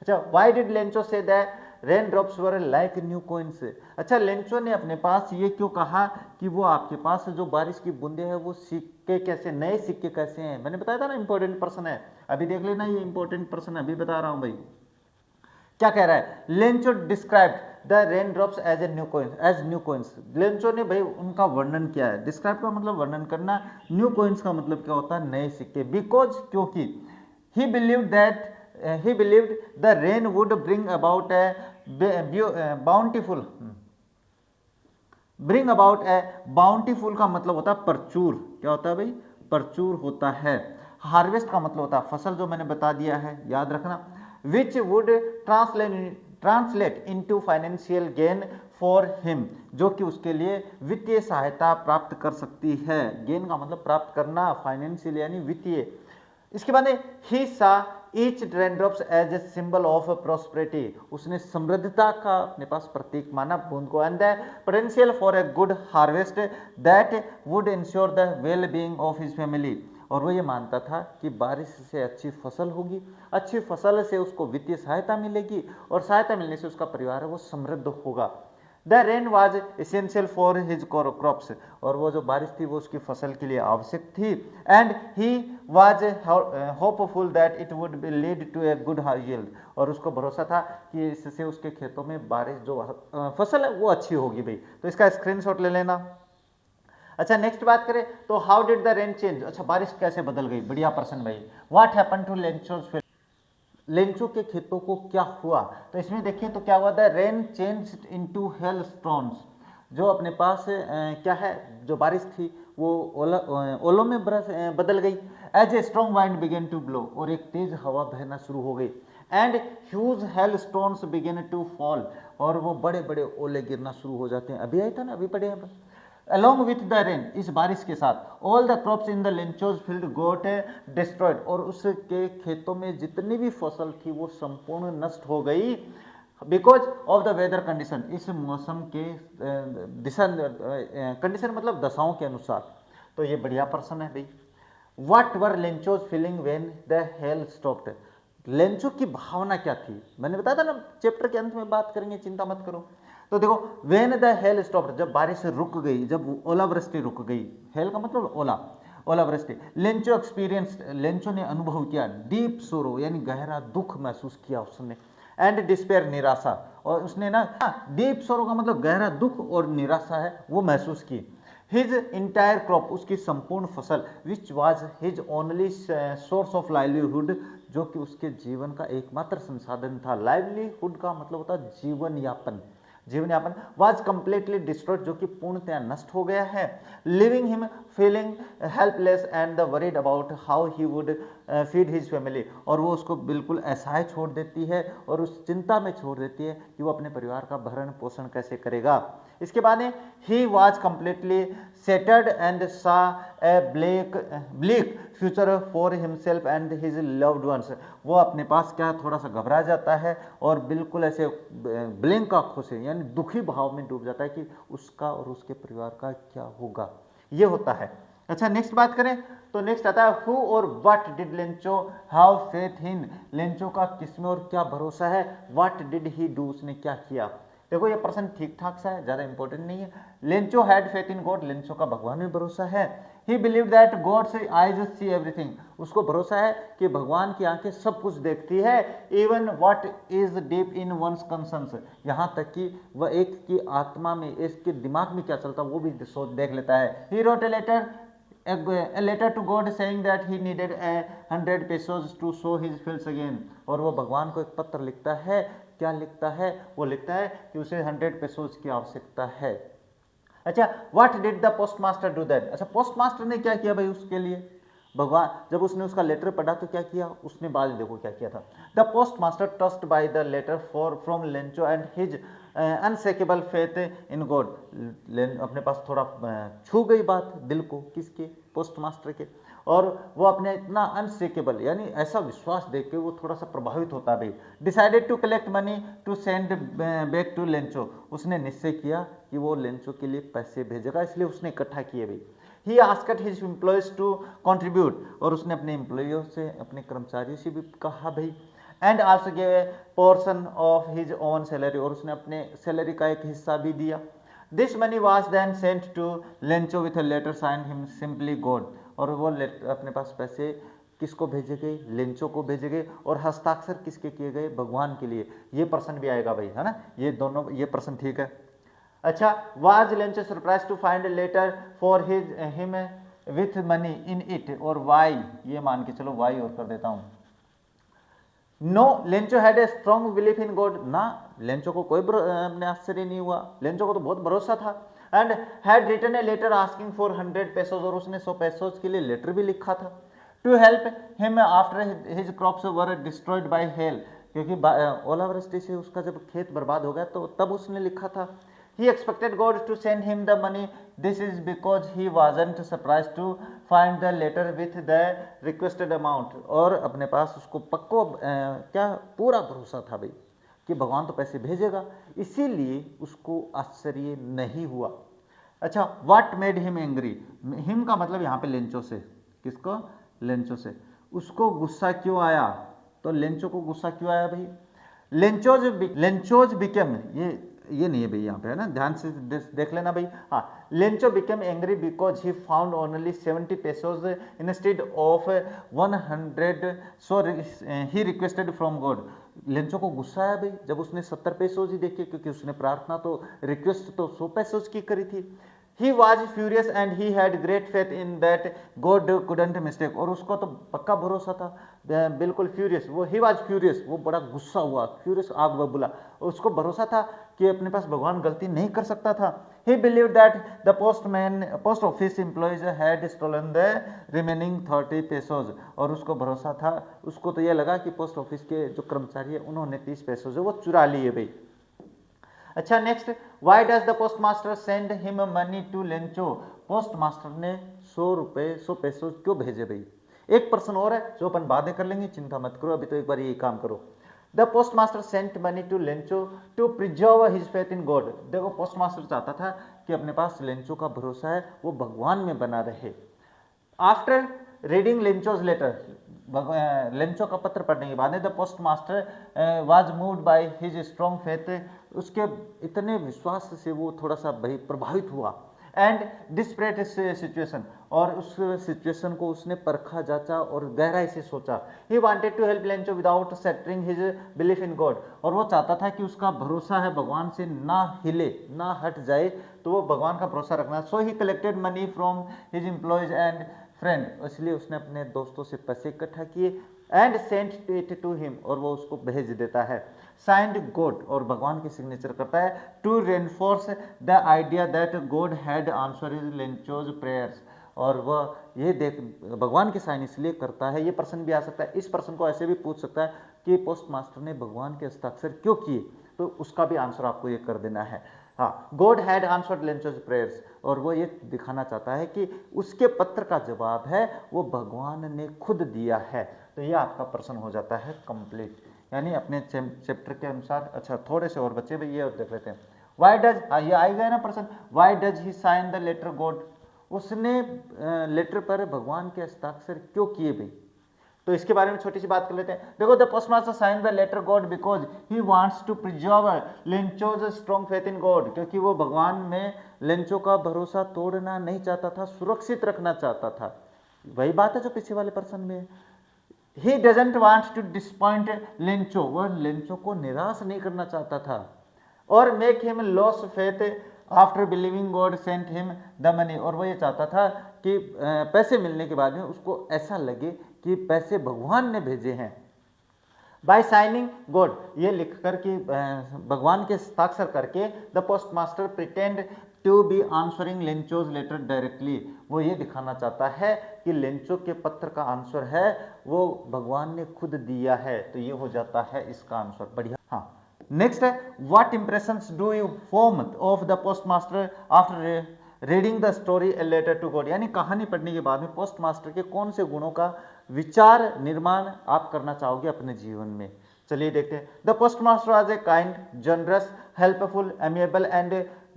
अच्छा, why did Lencho say that rain drops were like new coins, अच्छा लेंचो ने अपने पास ये क्यों कहा कि वो आपके पास जो बारिश की बूंदे हैं वो सिक्के कैसे, नए सिक्के कैसे हैं, मैंने बताया था ना इंपॉर्टेंट प्रश्न है, अभी देख लेना ये इंपॉर्टेंट प्रश्न अभी बता रहा हूं भाई। क्या कह रहा है, Lencho described the rain drops as a new coins, as new coins, Lencho ने भाई उनका वर्णन किया है। डिस्क्राइब का मतलब वर्णन करना, न्यू कॉइन्स का मतलब क्या होता है, नए सिक्के। बिकॉज, क्योंकि ही believe that he believed the rain would bring about a bountiful, bring about a bountiful का मतलब होता है प्रचुर, क्या होता है भाई, प्रचुर होता है। हार्वेस्ट का मतलब होता है फसल, जो मैंने बता दिया है याद रखना। which would translate into financial gain for him, जो कि उसके लिए वित्तीय सहायता प्राप्त कर सकती है। गेन का मतलब प्राप्त करना, फाइनेंशियल यानी वित्तीय। इसके बाद ही सा each raindrops as a symbol of prosperity, उसने समृद्धता का अपने पास प्रतीक माना बूंद को, and the potential for a good harvest that would ensure the well being of his family, और वो ये मानता था कि बारिश से अच्छी फसल होगी, अच्छी फसल से उसको वित्तीय सहायता मिलेगी, और सहायता मिलने से उसका परिवार है वो समृद्ध होगा। The rain was essential for his crops, और वो जो बारिश थी वो उसकी फसल के लिए आवश्यक थी। And he was hopeful that it would be lead to a good yield, और उसको भरोसा था कि इससे उसके खेतों में बारिश जो फसल है वो अच्छी होगी भाई, तो इसका स्क्रीनशॉट ले लेना। अच्छा नेक्स्ट बात करें तो how did the rain change, अच्छा बारिश कैसे बदल गई, बढ़िया प्रश्न भाई। व्हाट हैपेंड टू लेंचोस, लेंचो के खेतों को क्या हुआ, तो इसमें देखिए तो क्या हुआ, the rain change into hail stones, जो अपने पास क्या है, जो बारिश थी वो ओलों में बदल गई। As a strong wind began to blow, और एक तेज हवा बहना शुरू हो गई। And huge hail stones began to fall, और वो बड़े बड़े ओले गिरना शुरू हो जाते हैं, अभी आया था ना, अभी पढ़े हैं। Along with the rain, इस बारिश के साथ, all the crops in the Lencho's field got destroyed, और उसके खेतों में जितनी भी फसल थी वो संपूर्ण नष्ट हो गई। Because of the weather condition, इस मौसम के दिशा कंडीशन मतलब दशाओं के अनुसार, तो ये बढ़िया प्रश्न है भाई। What were Lencho's feeling when the hail stopped, Lencho की भावना क्या थी, मैंने बताया था ना चैप्टर के अंत में बात करेंगे, चिंता मत करो। तो देखो वेन द हेल स्टॉप्ड, जब बारिश रुक गई, जब ओलावृष्टि रुक गई, हेल का मतलब ओला, ओलावृष्टि। लेंचो एक्सपीरियंस, लेंचो ने अनुभव किया डीप सोरो यानी गहरा दुख महसूस किया उसने, एंड डिस्पेयर निराशा, और उसने ना डीप सोरो का मतलब गहरा दुख और निराशा है वो महसूस की। हिज इंटायर क्रॉप, उसकी संपूर्ण फसल, which was his only source of livelihood, जो कि उसके जीवन का एकमात्र संसाधन था। लाइवलीहुड का मतलब होता है जीवन यापन, जीवन यापन। वाज कंप्लीटली डिस्ट्रॉयड, जो कि पूर्णतया नष्ट हो गया है। Living him feeling helpless and the worried about how he would feed his family, और वो उसको बिल्कुल असहाय छोड़ देती है और उस चिंता में छोड़ देती है कि वो अपने परिवार का भरण पोषण कैसे करेगा। इसके बाद he was completely shattered and saw a black future for himself and his loved ones, वो अपने पास क्या थोड़ा सा घबरा जाता है और बिल्कुल ऐसे ब्लैंक आंखों से यानी दुखी भाव में डूब जाता है कि उसका और उसके परिवार का क्या होगा, ये होता है। अच्छा नेक्स्ट बात करें तो नेक्स्ट आता है हु और what did Lencho have faith in, Lencho का किसमें और क्या भरोसा है। व्हाट डिड ही डू, उसने क्या किया। देखो ये प्रश्न ठीक ठाक सा है, ज्यादा इंपॉर्टेंट नहीं है। Lencho had faith in God, Lencho का भगवान में भरोसा है। He believe that God's eyes see everything, उसको भरोसा है कि भगवान की आंखें सब कुछ देखती है। Even what is deep in one's concerns, यहाँ तक कि वह एक की आत्मा में, इसके दिमाग में क्या चलता है वो भी सोच देख लेता है। He wrote a letter a letter to God saying that he needed 100 pesos to sow his fields again। और वो भगवान को एक पत्र लिखता है। क्या लिखता है? वो लिखता है कि उसे 100 पेसोज की आवश्यकता है। अच्छा, what did the post master do then? अच्छा, पोस्ट मास्टर ने क्या किया भाई उसके लिए? भगवान जब उसने उसका लेटर पढ़ा तो क्या किया उसने? बाद देखो क्या किया था। The post master trust by the letter for from Lencho and his unshakable faith in God. अपने पास थोड़ा छू गई बात दिल को, किसके? पोस्ट मास्टर के। और वो अपने इतना अनशेकेबल यानी ऐसा विश्वास देख के वो थोड़ा सा प्रभावित होता भाई। Decided to collect money to send back to Lencho. उसने निश्चय किया कि वो लेंचो के लिए पैसे भेजेगा, इसलिए उसने इकट्ठा किए भाई। He asked his employees to contribute. और उसने अपने एम्प्लॉयों से, अपने कर्मचारियों से भी कहा भाई। And also give a portion of his own salary. और उसने अपने सैलरी का एक हिस्सा भी दिया। This money was then sent to Lencho with a letter signed him simply God. और वो अपने पास पैसे किसको भेजे गए? लेंचो को भेजे गए। और हस्ताक्षर किसके किए गए? भगवान के लिए। ये प्रश्न भी आएगा भाई, है ना? ये दोनों ये प्रश्न ठीक है। अच्छा, was Lencho surprise to find letter for him with money in it? और वाई, ये मान के चलो वाई और कर देता हूं। No, Lencho had a strong belief in God. ना, लेंचो को कोई अपने आश्चर्य नहीं हुआ, लेंचो को तो बहुत भरोसा था। And had written a letter asking for 100 pesos. और उसने 100 पेसोज के लिए लेटर भी लिखा था। To help him after his crops were destroyed by hail. क्योंकि ओलावृष्टि से उसका जब खेत बर्बाद हो गया तो तब उसने लिखा था। He expected God to send him the money. This is because he wasn't surprised to find the letter with the requested amount। और अपने पास उसको पक्को क्या पूरा भरोसा था भाई कि भगवान तो पैसे भेजेगा, इसीलिए उसको आश्चर्य नहीं हुआ। अच्छा, what made him angry? Him का मतलब यहाँ पे लेंचो से। किसको? लेंचो से। उसको गुस्सा क्यों आया? तो लेंचो को गुस्सा क्यों आया भाई? लेंचोज बिकेम, ये नहीं है भाई यहाँ पे, है ना? ध्यान से देख लेना भाई। हाँ, Lencho became angry because he found only 70 pesos instead of 100। So he requested from God. Lencho को गुस्सा आया भाई जब उसने 70 पेसोज ही देखे, क्योंकि उसने प्रार्थना तो, रिक्वेस्ट तो 100 पेसोज की करी थी। He was furious and he had great faith in that God couldn't mistake। और उसको तो पक्का भरोसा था, बिल्कुल फ्यूरियस। वो he was furious, वो बड़ा गुस्सा हुआ, फ्यूरियस आग बबूला। उसको भरोसा था कि अपने पास भगवान गलती नहीं कर सकता था। He believed that the post office employees had stolen the remaining 30 pesos। और उसको भरोसा था, उसको तो ये लगा कि पोस्ट ऑफिस के जो कर्मचारी है उन्होंने 30 पेसोज वो चुरा लिए भाई। अच्छा, next, why does the post master send him money to Lencho? Post master ने 100 रुपए 100 पेसोज क्यों भेजे भाई? एक प्रश्न और है जो अपन बाद में कर लेंगे, चिंता मत करो, अभी तो एक बार ये काम करो। The post master sent money to Lencho to preserve his faith in God. देखो, पोस्ट मास्टर चाहता था कि अपने पास लेंचो का भरोसा है वो भगवान में बना रहे। After reading Lencho's letter, Lencho का पत्र पढ़ने के बाद the post master was moved by his strong faith. उसके इतने विश्वास से वो थोड़ा सा भाई प्रभावित हुआ। एंड डिस्परेट सिचुएशन, और उस सिचुएशन को उसने परखा जांचा और गहराई से सोचा। He wanted to help Lencho without shattering his belief in God. और वो चाहता था कि उसका भरोसा है भगवान से ना हिले, ना हट जाए, तो वो भगवान का भरोसा रखना। So he collected money from his employees and friend. इसलिए उसने अपने दोस्तों से पैसे इकट्ठा किए। And sent it to him, और वो उसको भेज देता है। साइंड गॉड, और भगवान की सिग्नेचर करता है। To reinforce the idea that God had answer his Lencho's prayers. और वह ये देख भगवान की साइन इसलिए करता है। ये प्रश्न भी आ सकता है, इस प्रश्न को ऐसे भी पूछ सकता है कि पोस्ट मास्टर ने भगवान के हस्ताक्षर क्यों किए, तो उसका भी आंसर आपको ये कर देना है। हाँ, God had answered Lencho's prayers, और वो ये दिखाना चाहता है कि उसके पत्र का जवाब है वो भगवान ने खुद दिया है। तो ये आपका प्रश्न हो जाता है कंप्लीट, यानी अपने चैप्टर के अनुसार। अच्छा, थोड़े से और बच्चे भाई ये और देख लेते हैं। वाई डज, ये आई गया ना प्रश्न, why does he sign the letter God? उसने लेटर पर भगवान के हस्ताक्षर क्यों किए भाई? तो इसके बारे में छोटी सी बात कर लेते हैं। देखो, the post master sign the letter God because he wants to preserve Lencho's strong faith in God. क्योंकि वो भगवान में लेंचो का भरोसा तोड़ना नहीं चाहता था, सुरक्षित रखना चाहता था। वही बात है जो पीछे वाले प्रश्न में है। He doesn't want to disappoint Lencho, वह लेंचो को निराश नहीं करना चाहता था। और make him loss faith after believing God sent him the money, और वो ये चाहता था कि पैसे मिलने के बाद में उसको ऐसा लगे कि पैसे भगवान ने भेजे हैं। बाय साइनिंग गॉड, ये लिखकर कि भगवान के हस्ताक्षर करके the post master pretend to be answering Lencho's letter directly, वो ये दिखाना चाहता है कि लेंचो के पत्र का आंसर है वो भगवान ने खुद दिया है, तो ये हो जाता है इसका आंसर। बढ़िया। हाँ, नेक्स्ट है what impressions do you form of the post master after reading the story a letter to God, यानी कहानी पढ़ने के बाद में पोस्ट मास्टर के कौन से गुणों का विचार निर्माण आप करना चाहोगे अपने जीवन में। चलिए देखते हैं। The post master was a kind, generous, helpful, amiable and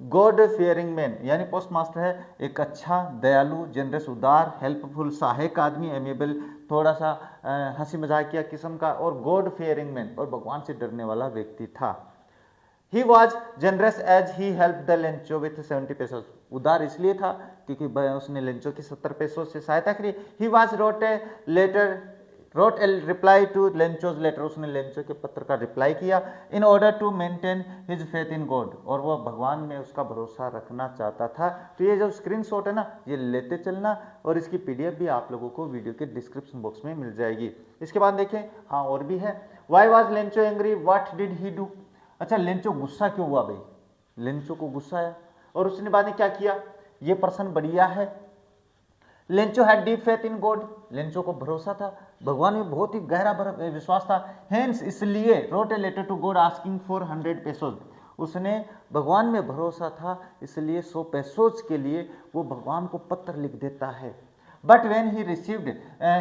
God fearing man, यानी पोस्ट मास्टर है एक अच्छा, दयालु, जनरस, उदार, हेल्पफुल, सहायक आदमी, एमिएबल थोड़ा सा हंसी मजाकिया किस्म का, और गॉड फियरिंग मैन और भगवान से डरने वाला व्यक्ति था। He was generous as he helped the Lencho with 70 pesos, उदार इसलिए था क्योंकि उसने लेंचो की 70 पेसों से सहायता करी। He was wrote a reply to Lencho's letter, उसने लेंचो के पत्र का रिप्लाई किया। In order to maintain his faith in God, और वह भगवान में उसका भरोसा रखना चाहता था। तो ये जो स्क्रीनशॉट है ना, ये लेते चलना, और इसकी PDF भी आप लोगों को वीडियो के डिस्क्रिप्शन बॉक्स में मिल जाएगी। इसके बाद देखें, हाँ और भी है। Why was Lencho angry, what did he do, अच्छा लेंचो गुस्सा क्यों हुआ भाई, लेंचो को गुस्सा आया और उसने बाद में क्या किया, ये प्रश्न बढ़िया है। Lencho had deep faith in God, Lencho को भरोसा था, भगवान में बहुत ही गहरा विश्वास था। हेंस इसलिए wrote a letter to God asking for 100 pesos, उसने भगवान में भरोसा था इसलिए 100 पेसोज के लिए वो भगवान को पत्र लिख देता है। But when he received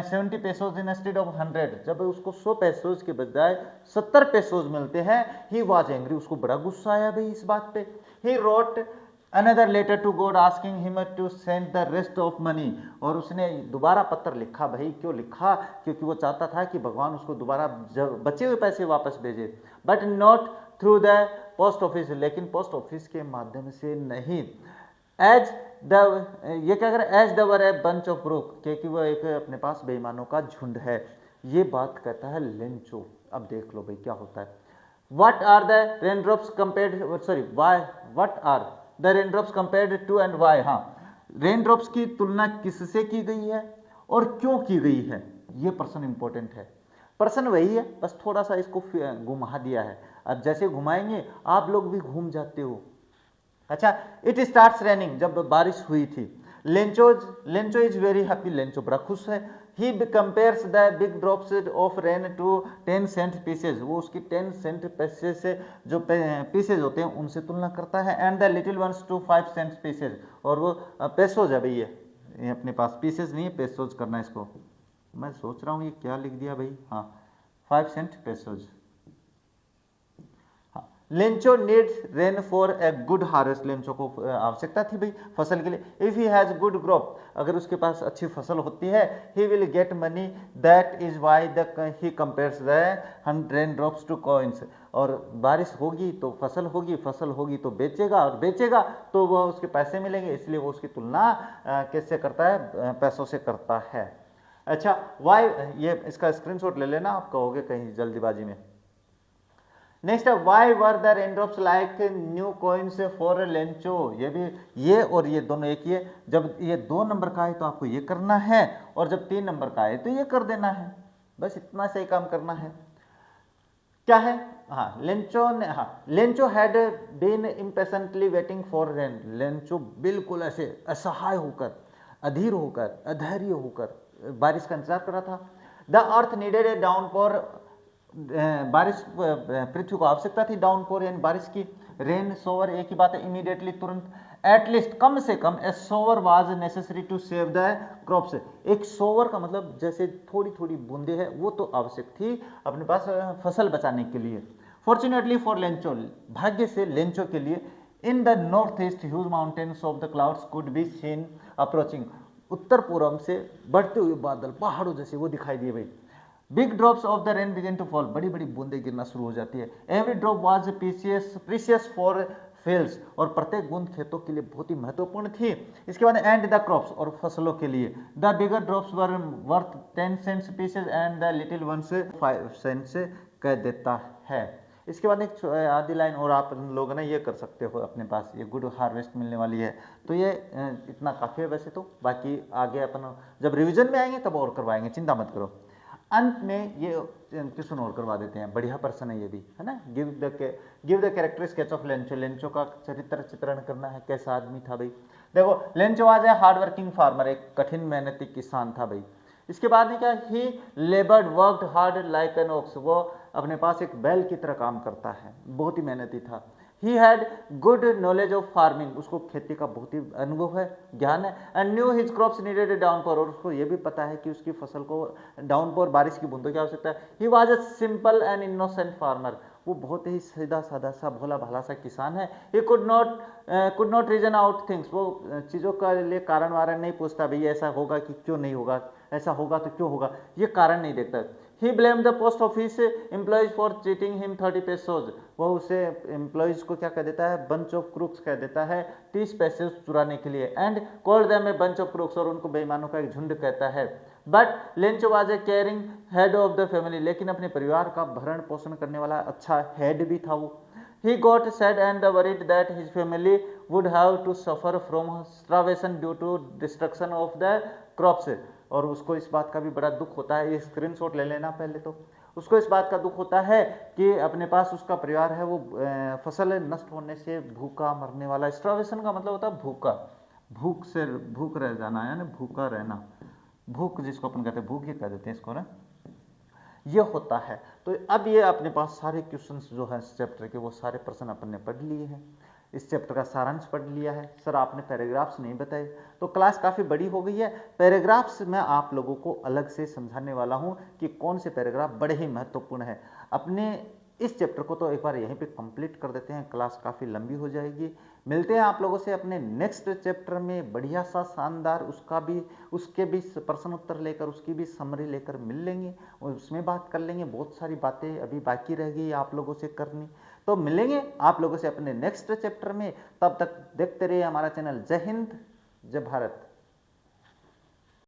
70 pesos instead of 100, जब उसको 100 पेसोज के बजाय 70 पेसोज मिलते हैं, ही वाज एंग्री, उसको बड़ा गुस्सा आया भाई इस बात पे। He wrote another letter to God asking him to send the rest of money, और उसने दोबारा पत्र लिखा। भाई क्यों लिखा, क्योंकि वो चाहता था कि भगवान उसको दोबारा बचे हुए पैसे वापस भेजे। But not through the post office, लेकिन पोस्ट ऑफिस के माध्यम से नहीं। एज द, ये क्या करे, as the were a bunch of broke, क्योंकि वो एक अपने पास बेईमानों का झुंड है, ये बात कहता है लेंचो। अब देख लो भाई क्या होता है। What are the raindrops compared, sorry why, what are the raindrops compared to and why, हाँ रेनड्रॉप्स की तुलना किससे की गई है और क्यों की गई है, ये प्रश्न इंपॉर्टेंट है। प्रश्न वही है, बस थोड़ा सा इसको घुमा दिया है। अब जैसे घुमाएंगे आप लोग भी घूम जाते हो। अच्छा, इट स्टार्ट्स रेनिंग, जब बारिश हुई थी। Lencho is very happy, Lencho बड़ा खुश है। He compares the big drops of rain to 10 cent pieces, वो उसकी 10 सेंट पैसे से जो पीसेज होते हैं उनसे तुलना करता है। And the little ones to 5 cent pieces, और वो पेसोज है भैया, ये अपने पास पीसेज नहीं है, पेसोज करना है इसको। मैं सोच रहा हूँ ये क्या लिख दिया भाई, हाँ 5 cent pesos. Lencho needs rain for a good harvest, Lencho को आवश्यकता थी भाई फसल के लिए। If he has good crop, अगर उसके पास अच्छी फसल होती है, he will get money, that is why the he compares the rain drops to coins, और बारिश होगी तो फसल होगी, फसल होगी तो बेचेगा, और बेचेगा तो वो उसके पैसे मिलेंगे, इसलिए वो उसकी तुलना किससे करता है, पैसों से करता है। अच्छा, वाई, ये इसका स्क्रीनशॉट ले लेना, आप कहोगे कहीं जल्दीबाजी में। नेक्स्ट है, why were the raindrops like new coins for Lencho, ये भी, ये और ये दोनों एक ही है। जब ये 2 नंबर का है तो आपको ये करना है, और जब 3 नंबर का है तो ये कर देना है, बस इतना से ही काम करना है। क्या है, हाँ लेंचो ने, हाँ Lencho had been impatiently waiting for rain, Lencho बिल्कुल ऐसे असहाय होकर, अधीर होकर, अधैर्य होकर बारिश का इंतजार कर रहा था। The earth needed A downpour, बारिश पृथ्वी को आवश्यकता थी डाउनपोर यानी बारिश की। रेन सोवर एक ही बात है, इमीडिएटली तुरंत। एटलीस्ट कम से कम a shower was necessary to save the crops, एक सोवर का मतलब जैसे थोड़ी थोड़ी बूंदे है, वो तो आवश्यक थी अपने पास फसल बचाने के लिए। फॉर्चुनेटली फॉर लेंचो, भाग्य से लेंचो के लिए, in the north east huge mountains of the clouds could be seen approaching, उत्तर पूर्व से बढ़ते हुए बादल पहाड़ों जैसे वो दिखाई दिए भाई। Big drops of the rain began to fall, बड़ी बड़ी बूंदें गिरना शुरू हो जाती है। Every drop was precious for fields, और प्रत्येक बूंद खेतों के लिए बहुत ही महत्वपूर्ण थी। इसके बाद एंड द क्रॉप्स, और फसलों के लिए। The bigger drops were worth 10 cents pieces and the little ones 5 cents कह देता है। इसके बाद एक आधी लाइन और आप लोग ना ये कर सकते हो अपने पास, ये गुड हार्वेस्ट मिलने वाली है, तो ये इतना काफ़ी है वैसे तो, बाकी आगे अपन जब रिवीजन में आएंगे तब और करवाएंगे, चिंता मत करो। अंत में ये क्वेश्चन और करवा देते हैं, बढ़िया प्रश्न है ये भी, है ना। Give the character sketch of Lencho, Lencho का चरित्र चित्रण करना है, कैसा आदमी था भाई। देखो Lencho was a hard working farmer, एक कठिन मेहनती किसान था भाई। इसके बाद में क्या, he laboured worked hard like an ox, वो अपने पास एक बैल की तरह काम करता है, बहुत ही मेहनती था। He had good knowledge of farming, उसको खेती का बहुत ही अनुभव है, ज्ञान है। And new his crops needed A downpour, और उसको ये भी पता है कि उसकी फसल को डाउनपोर, बारिश की बूंदों की आवश्यकता है। He was a simple and innocent farmer, वो बहुत ही सीधा साधा सा भोला भाला सा किसान है। He could not reason out things, वो चीज़ों का लिए कारण वारण नहीं पूछता, भाई ऐसा होगा कि क्यों नहीं होगा, ऐसा होगा तो क्यों होगा, ये कारण नहीं देखता। He blame the post office employees for cheating him 30 pesos, वो उसे एम्प्लॉयज को क्या कह देता है, बंच ऑफ क्रूक्स कह देता है, 30 पैसे चुराने के लिए। And called them A bunch of crooks, और उनको बेईमानों का एक झुंड कहता है। But Lencho was a caring head of the family, लेकिन अपने परिवार का भरण पोषण करने वाला अच्छा हेड भी था वो। He got sad and worried that his family would have to suffer from starvation due to destruction of the crops, और उसको इस बात का भी बड़ा दुख होता है, ये स्क्रीनशॉट ले लेना पहले तो। उसको इस बात का दुख होता है कि अपने पास उसका परिवार है वो फसल नष्ट होने से भूखा मरने वाला। स्टार्वेशन का मतलब होता है भूखा, भूख से भूख रह जाना, यानी भूखा रहना, भूख जिसको अपन कहते हैं, भूख ये कह देते हैं इसको ना, ये होता है। तो अब ये अपने पास सारे क्वेश्चंस जो है इस चैप्टर के, वो सारे प्रश्न अपन ने पढ़ लिए हैं, इस चैप्टर का सारांश पढ़ लिया है। सर आपने पैराग्राफ्स नहीं बताए, तो क्लास काफ़ी बड़ी हो गई है। पैराग्राफ्स मैं आप लोगों को अलग से समझाने वाला हूँ कि कौन से पैराग्राफ बड़े ही महत्वपूर्ण है। अपने इस चैप्टर को तो एक बार यहीं पे कंप्लीट कर देते हैं, क्लास काफ़ी लंबी हो जाएगी। मिलते हैं आप लोगों से अपने नेक्स्ट चैप्टर में, बढ़िया सा शानदार, उसके भी प्रश्न उत्तर लेकर, उसकी भी समरी लेकर मिल लेंगे और उसमें बात कर लेंगे। बहुत सारी बातें अभी बाकी रह गई आप लोगों से करनी, तो मिलेंगे आप लोगों से अपने नेक्स्ट चैप्टर में। तब तक देखते रहिए हमारा चैनल। जय हिंद, जय भारत।